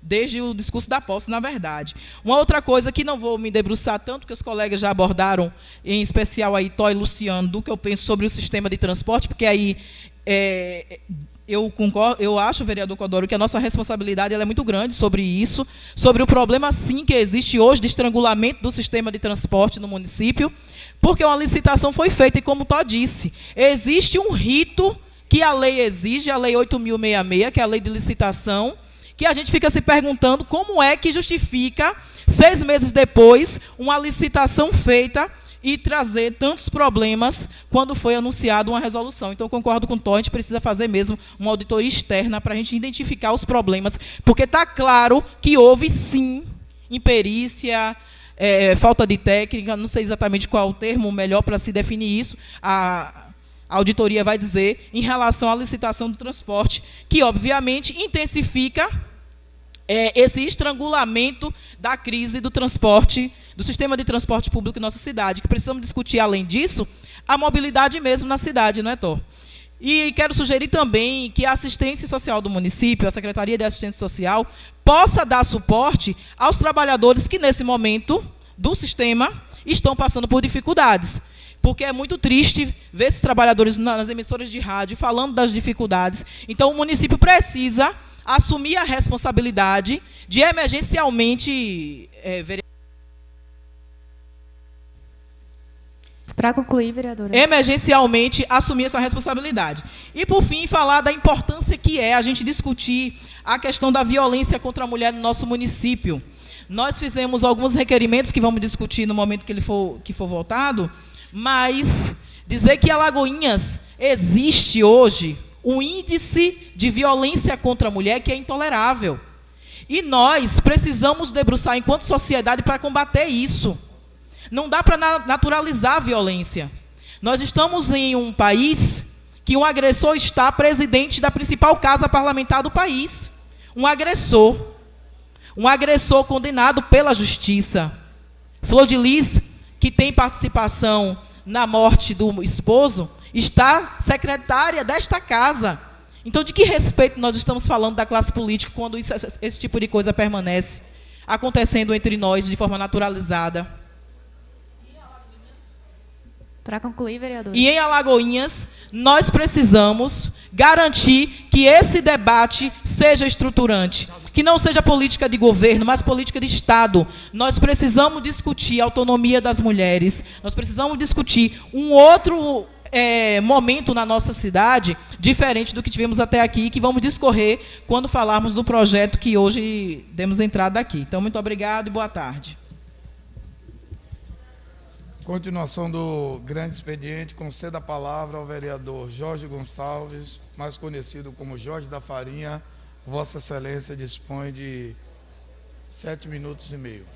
[SPEAKER 15] desde o discurso da posse, na verdade. Uma outra coisa que não vou me debruçar tanto, que os colegas já abordaram, em especial aí Tó e Luciano, do que eu penso sobre o sistema de transporte, porque aí eu concordo, eu acho, vereador Codoro, que a nossa responsabilidade ela é muito grande sobre isso, sobre o problema, sim, que existe hoje de estrangulamento do sistema de transporte no município, porque uma licitação foi feita e, como Tó disse, existe um rito que a lei exige, a Lei 8.066, que é a lei de licitação, que a gente fica se perguntando como é que justifica, 6 meses depois, uma licitação feita e trazer tantos problemas quando foi anunciada uma resolução. Então, concordo com o Tó, a gente precisa fazer mesmo uma auditoria externa para a gente identificar os problemas, porque está claro que houve, sim, imperícia, falta de técnica, não sei exatamente qual o termo melhor para se definir isso, a auditoria vai dizer, em relação à licitação do transporte, que, obviamente, intensifica esse estrangulamento da crise do transporte, do sistema de transporte público em nossa cidade, que precisamos discutir, além disso, a mobilidade mesmo na cidade, não é, Tó? E quero sugerir também que a assistência social do município, a Secretaria de Assistência Social, possa dar suporte aos trabalhadores que, nesse momento do sistema, estão passando por dificuldades. Porque é muito triste ver esses trabalhadores nas emissoras de rádio falando das dificuldades. Então, o município precisa assumir a responsabilidade de emergencialmente...
[SPEAKER 1] Para concluir, vereadora.
[SPEAKER 15] Emergencialmente assumir essa responsabilidade. E, por fim, falar da importância que é a gente discutir a questão da violência contra a mulher no nosso município. Nós fizemos alguns requerimentos que vamos discutir no momento que for votado, mas dizer que em Alagoinhas existe hoje um índice de violência contra a mulher que é intolerável. E nós precisamos debruçar enquanto sociedade para combater isso. Não dá para naturalizar a violência. Nós estamos em um país que um agressor está presidente da principal casa parlamentar do país. Um agressor condenado pela justiça. Flor de Lis, que tem participação na morte do esposo, está secretária desta casa. Então, de que respeito nós estamos falando da classe política quando esse tipo de coisa permanece acontecendo entre nós de forma naturalizada?
[SPEAKER 1] Para concluir, vereador.
[SPEAKER 15] E em Alagoinhas, nós precisamos garantir que esse debate seja estruturante, que não seja política de governo, mas política de Estado. Nós precisamos discutir a autonomia das mulheres, nós precisamos discutir um outro momento na nossa cidade, diferente do que tivemos até aqui, que vamos discorrer quando falarmos do projeto que hoje demos entrada aqui. Então, muito obrigado e boa tarde.
[SPEAKER 3] Continuação do grande expediente, conceda a palavra ao vereador Jorge Gonçalves, mais conhecido como Jorge da Farinha. Vossa Excelência dispõe de 7 minutos e meio.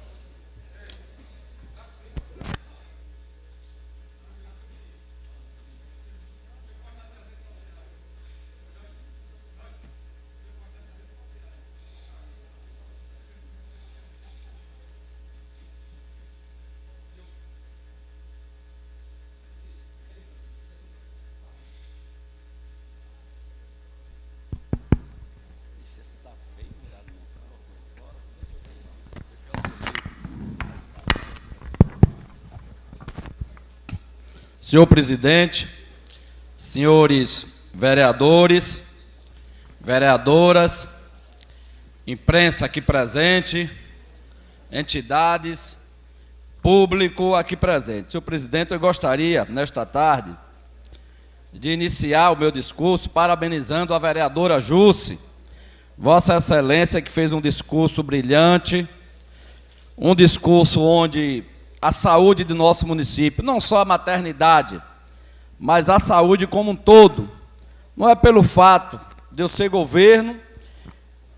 [SPEAKER 12] Senhor presidente, senhores vereadores, vereadoras, imprensa aqui presente, entidades, público aqui presente. Senhor presidente, eu gostaria, nesta tarde, de iniciar o meu discurso parabenizando a vereadora Jusce, Vossa Excelência, que fez um discurso brilhante, um discurso onde a saúde do nosso município, não só a maternidade, mas a saúde como um todo. Não é pelo fato de eu ser governo,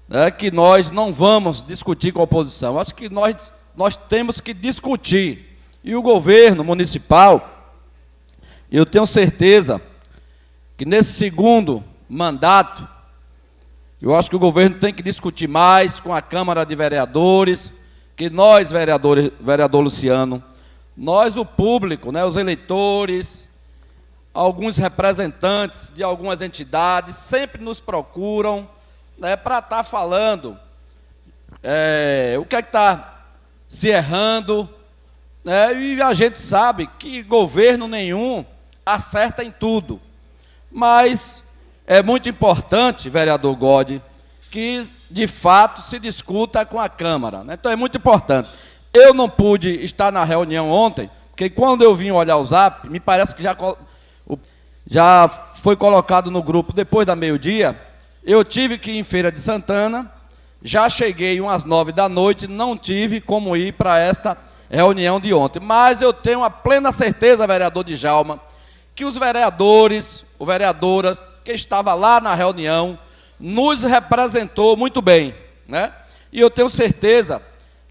[SPEAKER 12] né, que nós não vamos discutir com a oposição. Acho que nós temos que discutir. E o governo municipal, eu tenho certeza que nesse segundo mandato, eu acho que o governo tem que discutir mais com a Câmara de Vereadores, que nós, vereador Luciano, nós, o público, né, os eleitores, alguns representantes de algumas entidades, sempre nos procuram, né, para estar falando o que é que está se errando, né, e a gente sabe que governo nenhum acerta em tudo, mas
[SPEAKER 16] é muito importante, vereador Gode, que de fato se discuta com a Câmara, né? Então é muito importante. Eu não pude estar na reunião ontem, porque quando eu vim olhar o Zap, me parece que já foi colocado no grupo depois da meio-dia. Eu tive que ir em Feira de Santana, já cheguei umas 9 da noite, não tive como ir para esta reunião de ontem. Mas eu tenho a plena certeza, vereador Djalma, que os vereadores, ou vereadoras que estava lá na reunião, nos representou muito bem, né? E eu tenho certeza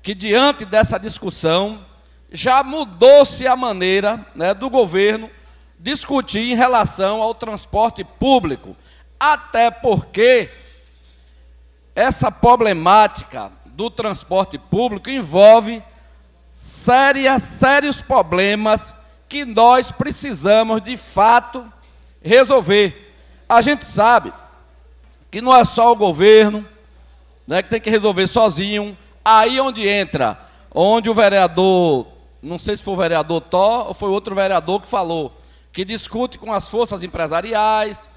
[SPEAKER 16] que diante dessa discussão já mudou-se a maneira, né, do governo discutir em relação ao transporte público, até porque essa problemática do transporte público envolve sérios problemas que nós precisamos, de fato, resolver. A gente sabe que não é só o governo, né, que tem que resolver sozinho. Aí onde o vereador, não sei se foi o vereador Tó ou foi outro vereador que falou, que discute com as forças empresariais,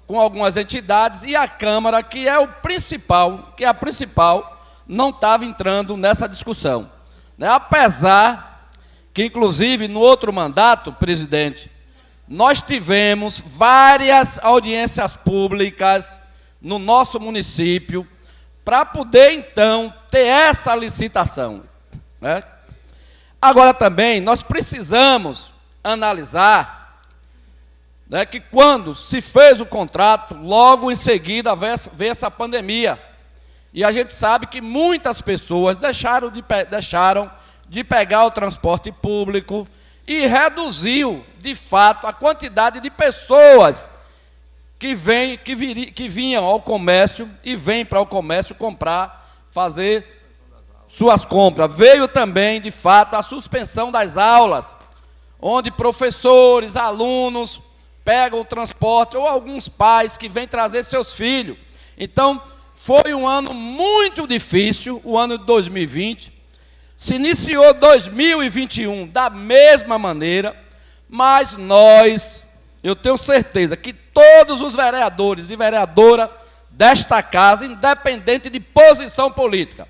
[SPEAKER 16] com algumas entidades, e a Câmara, que é a principal, não estava entrando nessa discussão, né? Apesar que, inclusive, no outro mandato, presidente, nós tivemos várias audiências públicas no nosso município para poder, então, ter essa licitação, né? Agora também nós precisamos analisar, né, que quando se fez o contrato, logo em seguida veio essa pandemia. E a gente sabe que muitas pessoas deixaram de pegar o transporte público e reduziu, de fato, a quantidade de pessoas que vinham ao comércio e vêm para o comércio comprar, fazer suas compras. Veio também, de fato, a suspensão das aulas, onde professores, alunos pegam o transporte, ou alguns pais que vêm trazer seus filhos. Então, foi um ano muito difícil, o ano de 2020. Se iniciou 2021 da mesma maneira, mas eu tenho certeza que todos os vereadores e vereadoras desta casa, independente de posição política.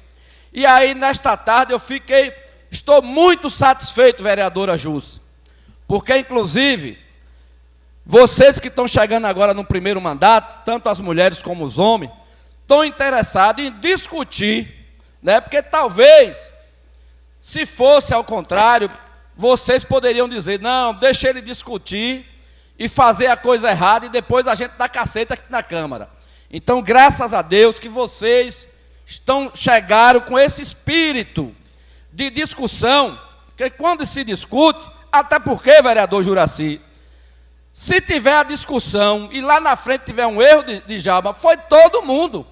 [SPEAKER 16] E aí, nesta tarde, estou muito satisfeito, vereadora Jus, porque, inclusive, vocês que estão chegando agora no primeiro mandato, tanto as mulheres como os homens, estão interessados em discutir, né? Porque talvez, se fosse ao contrário, vocês poderiam dizer, não, deixa ele discutir e fazer a coisa errada e depois a gente dá caceta aqui na Câmara. Então, graças a Deus que vocês chegaram com esse espírito de discussão, que quando se discute, até porque, vereador Juraci, se tiver a discussão e lá na frente tiver um erro de Djalma, foi todo mundo,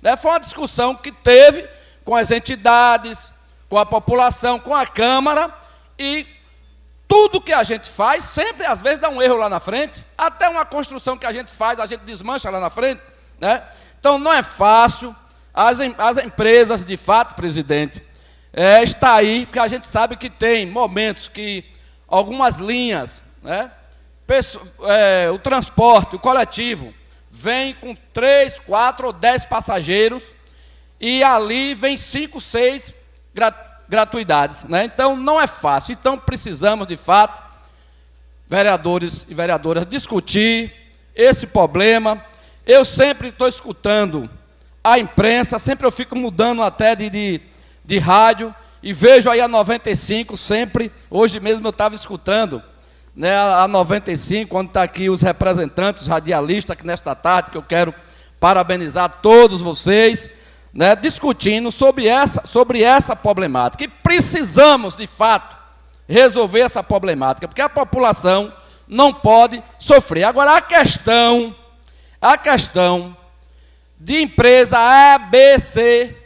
[SPEAKER 16] né? Foi uma discussão que teve com as entidades, com a população, com a Câmara, e tudo que a gente faz, sempre às vezes dá um erro lá na frente, até uma construção que a gente faz, a gente desmancha lá na frente, né? Então não é fácil, as empresas, de fato, presidente, está aí, porque a gente sabe que tem momentos que algumas linhas, né? O transporte, o coletivo, vem com 3, 4 ou 10 passageiros e ali vem 5, 6 gratuidades, né? Então, não é fácil. Então, precisamos, de fato, vereadores e vereadoras, discutir esse problema. Eu sempre estou escutando a imprensa, sempre eu fico mudando até de rádio e vejo aí a 95 sempre. Hoje mesmo eu estava escutando, né, a 95, onde está aqui os representantes, os radialistas, que nesta tarde, que eu quero parabenizar todos vocês, né, discutindo sobre essa problemática. E precisamos, de fato, resolver essa problemática, porque a população não pode sofrer. Agora, a questão de empresa A, B, C,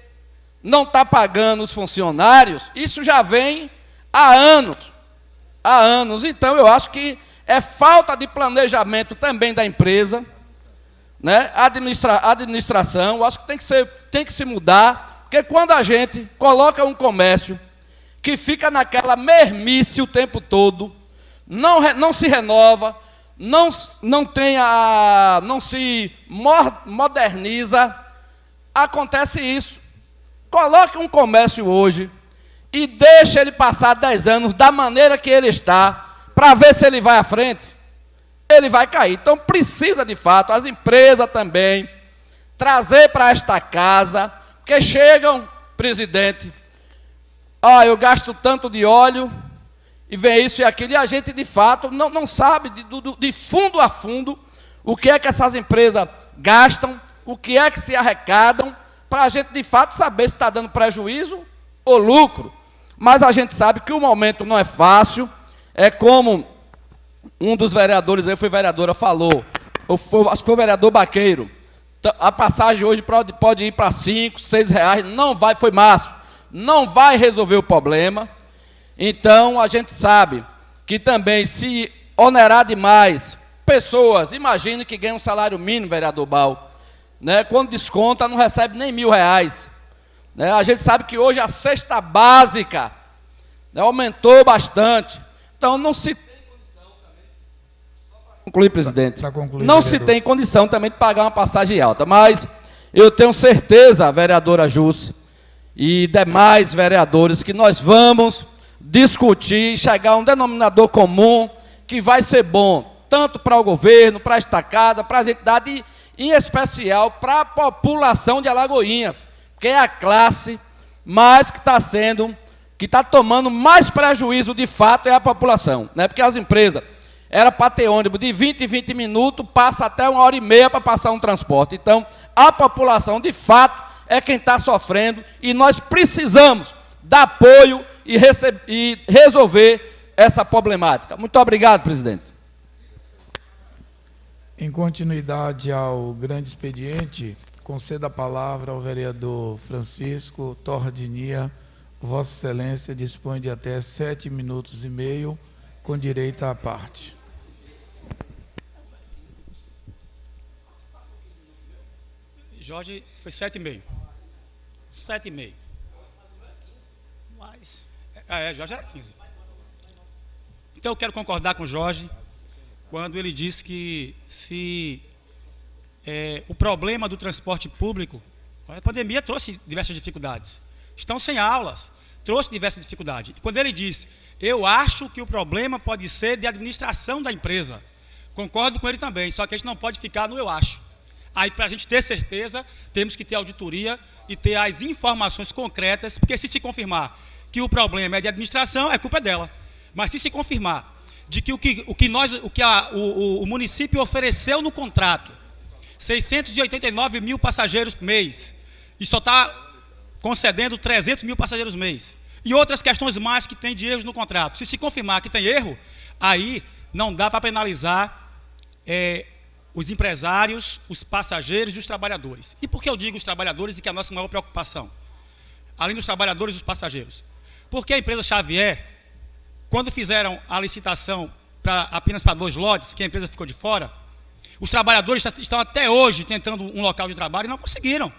[SPEAKER 16] não está pagando os funcionários, isso já vem há anos. Então, eu acho que é falta de planejamento também da empresa, né? Administração, eu acho que tem que se mudar, porque quando a gente coloca um comércio que fica naquela mermice o tempo todo, não se renova, não se moderniza, acontece isso. Coloque um comércio hoje e deixe ele passar 10 anos da maneira que ele está, para ver se ele vai à frente. Ele vai cair. Então precisa, de fato, as empresas também, trazer para esta casa, porque chegam, presidente, eu gasto tanto de óleo, e vem isso e aquilo, e a gente, de fato, não sabe de fundo a fundo o que é que essas empresas gastam, o que é que se arrecadam, para a gente, de fato, saber se está dando prejuízo ou lucro. Mas a gente sabe que o momento não é fácil, é como um dos vereadores, eu fui vereadora, falou, acho que foi o vereador Baqueiro, a passagem hoje pode ir para 5, 6 reais, não vai, foi Márcio, não vai resolver o problema. Então, a gente sabe que também, se onerar demais pessoas, imagine que ganha um salário mínimo, vereador Bal, né, quando desconta, não recebe nem R$1.000. Né, a gente sabe que hoje a cesta básica, né, aumentou bastante. Então, não se tem condição também, só para concluir, presidente, não se tem condição também de pagar uma passagem alta. Mas eu tenho certeza, vereadora Jússi, e demais vereadores, que nós vamos discutir, chegar a um denominador comum que vai ser bom tanto para o governo, para esta casa, para as entidades, em especial para a população de Alagoinhas, que é a classe mais que está tomando mais prejuízo, de fato, é a população, né? Porque as empresas, era para ter ônibus de 20 minutos, passa até 1h30 para passar um transporte. Então, a população, de fato, é quem está sofrendo, e nós precisamos dar apoio e resolver essa problemática. Muito obrigado, presidente.
[SPEAKER 3] Em continuidade ao grande expediente, concedo a palavra ao vereador Francisco Tordinia. Vossa Excelência dispõe de até 7 minutos e meio, com direito à parte.
[SPEAKER 11] Jorge, foi 7,5. 7,5. Mas... Jorge era 15. Então eu quero concordar com o Jorge quando ele diz que se o problema do transporte público, a pandemia trouxe diversas dificuldades. Estão sem aulas, trouxe diversas dificuldades. E quando ele diz, eu acho que o problema pode ser de administração da empresa, concordo com ele também, só que a gente não pode ficar no eu acho. Aí, para a gente ter certeza, temos que ter auditoria e ter as informações concretas, porque se confirmar que o problema é de administração, a culpa é dela. Mas se confirmar de que o município ofereceu no contrato, 689 mil passageiros mês, e só está concedendo 300 mil passageiros mês, e outras questões mais que tem de erros no contrato, se confirmar que tem erro, aí não dá para penalizar os empresários, os passageiros e os trabalhadores. E por que eu digo os trabalhadores e que é a nossa maior preocupação? Além dos trabalhadores e dos passageiros. Porque a empresa Xavier, quando fizeram a licitação apenas para 2 lotes, que a empresa ficou de fora, os trabalhadores estão até hoje tentando um local de trabalho e não conseguiram.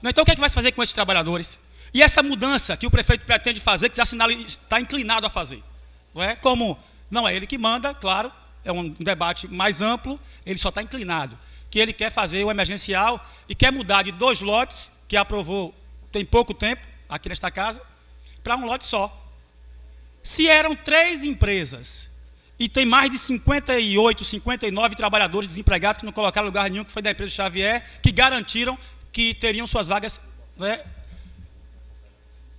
[SPEAKER 11] Então, o que é que vai se fazer com esses trabalhadores? E essa mudança que o prefeito pretende fazer, que já está inclinado a fazer. Não é? Como não é ele que manda, claro, é um debate mais amplo, ele só está inclinado. Que ele quer fazer o emergencial e quer mudar de 2 lotes, que aprovou tem pouco tempo, aqui nesta casa, para um lote só. Se eram 3 empresas e tem mais de 58, 59 trabalhadores desempregados que não colocaram lugar nenhum, que foi da empresa Xavier, que garantiram que teriam suas vagas, né?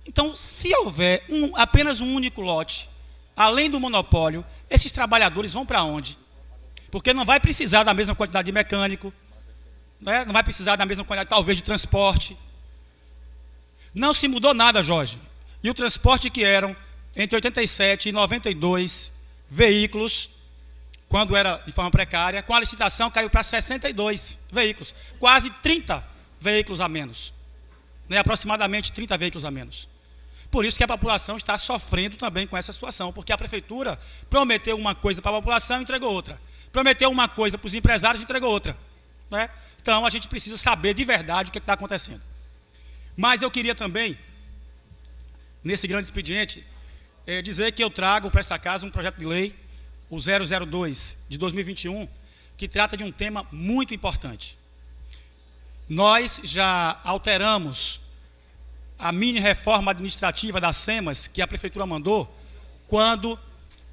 [SPEAKER 11] Então, se houver apenas um único lote, além do monopólio, esses trabalhadores vão para onde? Porque não vai precisar da mesma quantidade de mecânico, né? Não vai precisar da mesma quantidade, talvez, de transporte. Não se mudou nada, Jorge. E o transporte que eram entre 87 e 92 veículos, quando era de forma precária, com a licitação caiu para 62 veículos, quase 30 veículos a menos, né? Aproximadamente 30 veículos a menos. Por isso que a população está sofrendo também com essa situação, porque a prefeitura prometeu uma coisa para a população e entregou outra. Prometeu uma coisa para os empresários e entregou outra, né? Então, a gente precisa saber de verdade o que está acontecendo. Mas eu queria também, nesse grande expediente, dizer que eu trago para essa casa um projeto de lei o 002 de 2021, que trata de um tema muito importante. Nós já alteramos a mini-reforma administrativa das SEMAS, que a Prefeitura mandou, quando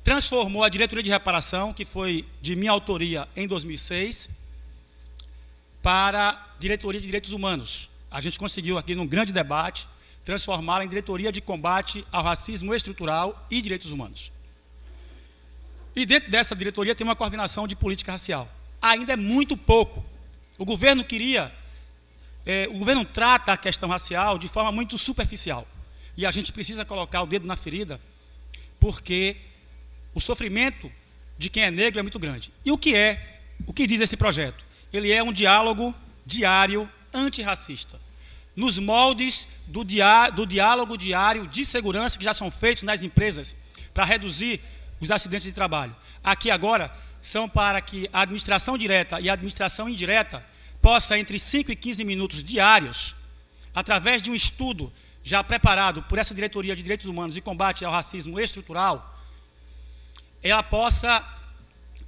[SPEAKER 11] transformou a diretoria de reparação, que foi de minha autoria em 2006, para a diretoria de direitos humanos. A gente conseguiu aqui, num grande debate, transformá-la em diretoria de combate ao racismo estrutural e direitos humanos. E dentro dessa diretoria tem uma coordenação de política racial. Ainda é muito pouco. O governo trata a questão racial de forma muito superficial. E a gente precisa colocar o dedo na ferida, porque o sofrimento de quem é negro é muito grande. E o que diz esse projeto? Ele é um diálogo diário antirracista, nos moldes do diálogo diário de segurança que já são feitos nas empresas para reduzir os acidentes de trabalho. Aqui agora são para que a administração direta e a administração indireta possa, entre 5 e 15 minutos diários, através de um estudo já preparado por essa Diretoria de Direitos Humanos e Combate ao Racismo Estrutural, ela possa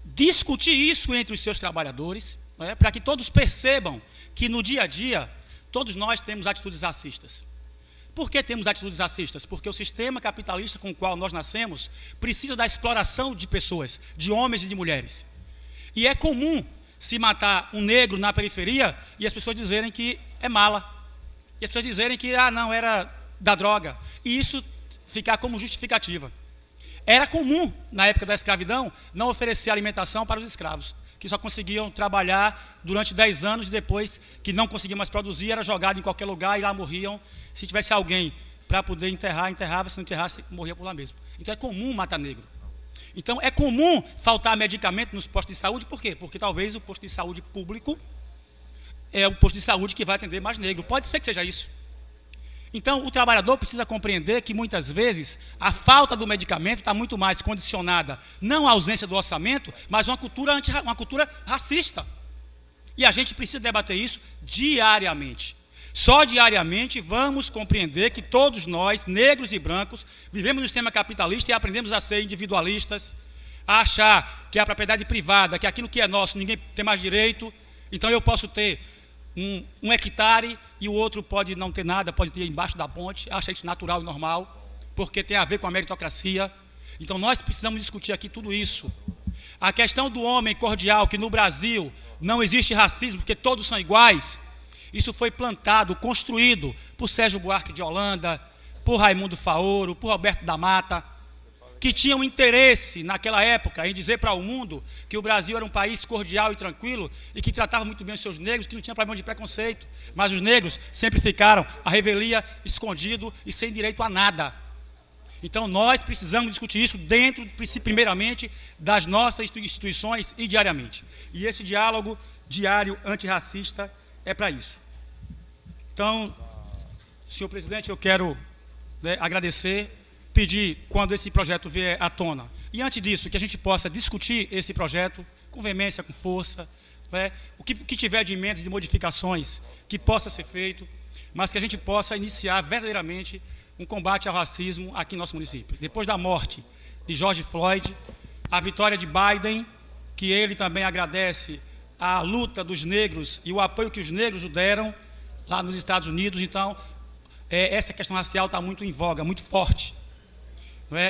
[SPEAKER 11] discutir isso entre os seus trabalhadores, para que todos percebam que no dia a dia todos nós temos atitudes racistas. Por que temos atitudes racistas? Porque o sistema capitalista com o qual nós nascemos precisa da exploração de pessoas, de homens e de mulheres. E é comum se matar um negro na periferia e as pessoas dizerem que é mala. E as pessoas dizerem que, não, era da droga. E isso ficar como justificativa. Era comum, na época da escravidão, não oferecer alimentação para os escravos, que só conseguiam trabalhar durante 10 anos e depois que não conseguiam mais produzir, era jogado em qualquer lugar e lá morriam. Se tivesse alguém para poder enterrar, enterrava, se não enterrasse, morria por lá mesmo. Então é comum matar negro. Então é comum faltar medicamento nos postos de saúde, por quê? Porque talvez o posto de saúde público é o posto de saúde que vai atender mais negro. Pode ser que seja isso. Então o trabalhador precisa compreender que muitas vezes a falta do medicamento está muito mais condicionada, não à ausência do orçamento, mas uma cultura racista. E a gente precisa debater isso diariamente. Só diariamente vamos compreender que todos nós, negros e brancos, vivemos no sistema capitalista e aprendemos a ser individualistas, a achar que a propriedade privada, que aquilo que é nosso, ninguém tem mais direito, então eu posso ter um hectare e o outro pode não ter nada, pode ter embaixo da ponte, acha isso natural e normal, porque tem a ver com a meritocracia. Então nós precisamos discutir aqui tudo isso. A questão do homem cordial, que no Brasil não existe racismo, porque todos são iguais, isso foi plantado, construído por Sérgio Buarque de Holanda, por Raimundo Faoro, por Roberto da Mata, que tinham interesse naquela época em dizer para o mundo que o Brasil era um país cordial e tranquilo e que tratava muito bem os seus negros, que não tinha problema de preconceito, mas os negros sempre ficaram à revelia, escondido e sem direito a nada. Então nós precisamos discutir isso dentro, primeiramente, das nossas instituições e diariamente. E esse diálogo diário antirracista é para isso. Então, senhor presidente, eu quero agradecer, pedir, quando esse projeto vier à tona, e antes disso, que a gente possa discutir esse projeto com veemência, com força, o que tiver de emendas, de modificações, que possa ser feito, mas que a gente possa iniciar verdadeiramente um combate ao racismo aqui em nosso município. Depois da morte de George Floyd, a vitória de Biden, que ele também agradece a luta dos negros e o apoio que os negros deram lá nos Estados Unidos. Então, essa questão racial está muito em voga, muito forte.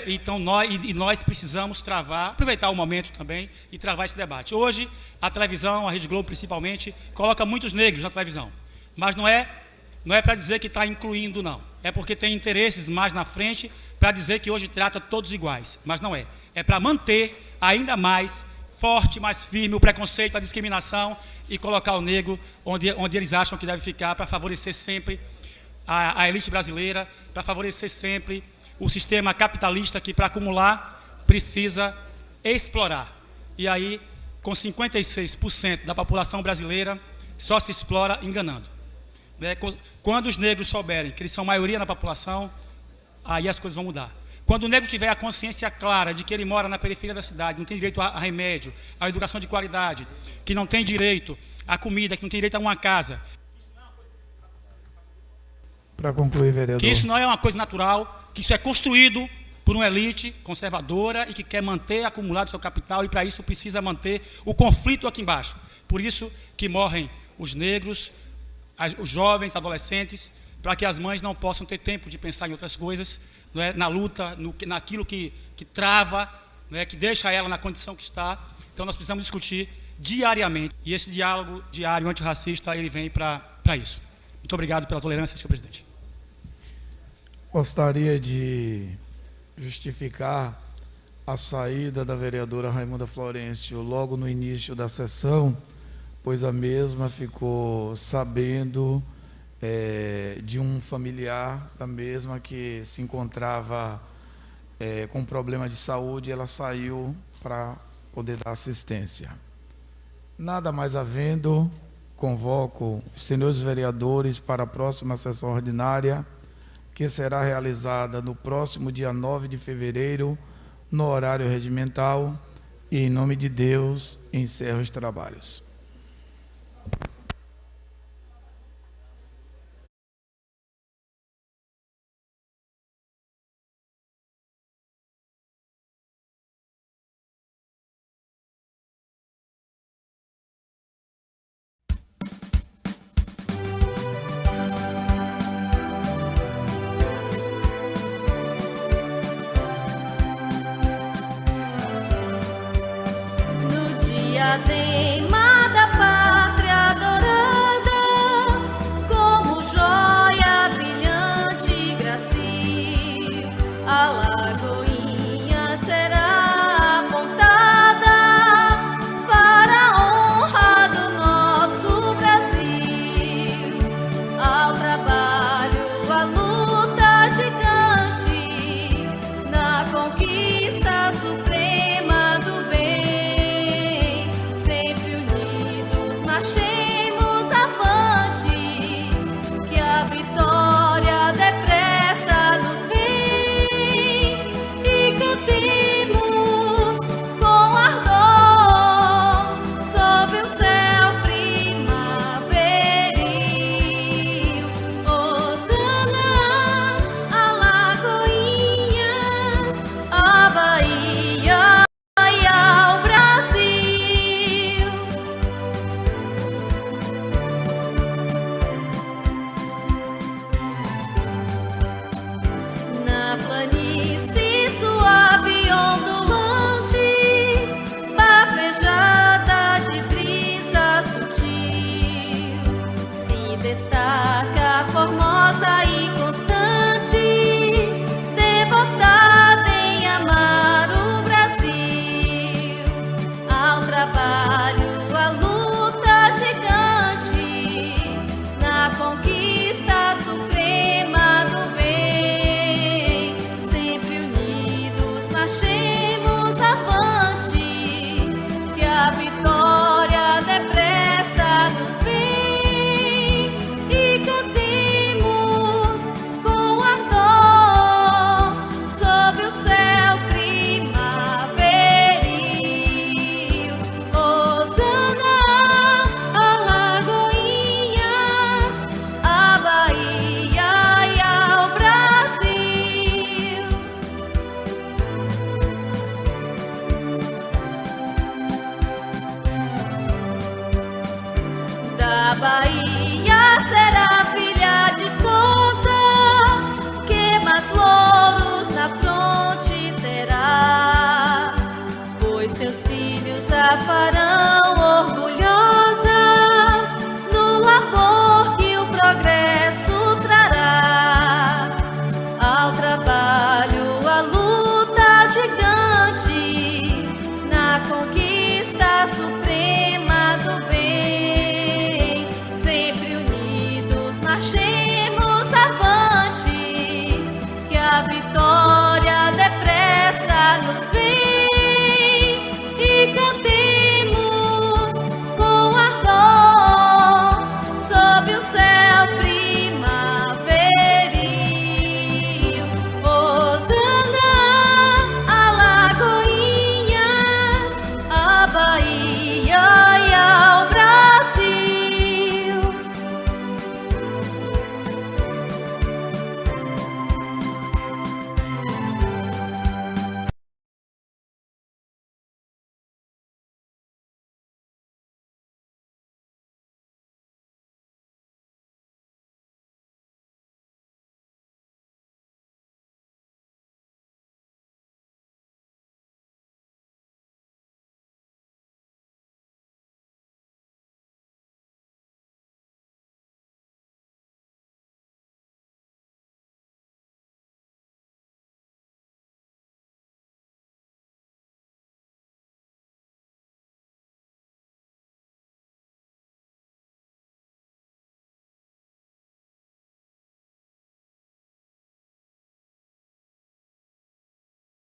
[SPEAKER 11] Então, nós precisamos aproveitar o momento também e travar esse debate. Hoje, a televisão, a Rede Globo principalmente, coloca muitos negros na televisão. Mas não é para dizer que está incluindo, não. É porque tem interesses mais na frente para dizer que hoje trata todos iguais. Mas não é. É para manter ainda mais forte, mais firme o preconceito, a discriminação e colocar o negro onde eles acham que deve ficar, para favorecer sempre a elite brasileira, para favorecer sempre o sistema capitalista que, para acumular, precisa explorar. E aí, com 56% da população brasileira, só se explora enganando. Quando os negros souberem que eles são maioria na população, aí as coisas vão mudar. Quando o negro tiver a consciência clara de que ele mora na periferia da cidade, não tem direito a remédio, a educação de qualidade, que não tem direito à comida, que não tem direito a uma casa.
[SPEAKER 3] Para concluir, vereador.
[SPEAKER 11] Que isso não é uma coisa natural, que isso é construído por uma elite conservadora e que quer manter acumulado seu capital, e para isso precisa manter o conflito aqui embaixo. Por isso que morrem os negros, os jovens, adolescentes, para que as mães não possam ter tempo de pensar em outras coisas, não é? Na luta, naquilo que trava, não é? Que deixa ela na condição que está. Então nós precisamos discutir diariamente, e esse diálogo diário antirracista, ele vem para isso. Muito obrigado pela tolerância, senhor presidente.
[SPEAKER 3] Gostaria de justificar a saída da vereadora Raimunda Florencio logo no início da sessão, pois a mesma ficou sabendo de um familiar da mesma que se encontrava com problema de saúde, e ela saiu para poder dar assistência. Nada mais havendo, convoco os senhores vereadores para a próxima sessão ordinária, que será realizada no próximo dia 9 de fevereiro, no horário regimental, e em nome de Deus, encerro os trabalhos.
[SPEAKER 17] Diadema pátria dourada, como joia brilhante e gracil, a Lagoinha será apontada para a honra do nosso Brasil. Ao trabalho, a luta gigante, na conquista suprema do bem. Marchemos avante, que a vitória depressa nos vem, e cantemos com ardor sob o céu primaveril. Hosana, Alagoinhas, a Bahia e ao Brasil. Na planície suave, ondulante, bafejada de brisa sutil, se destaca formosa e constante, devotada em amar o Brasil. Ao trabalho, a luta gigante, na conquista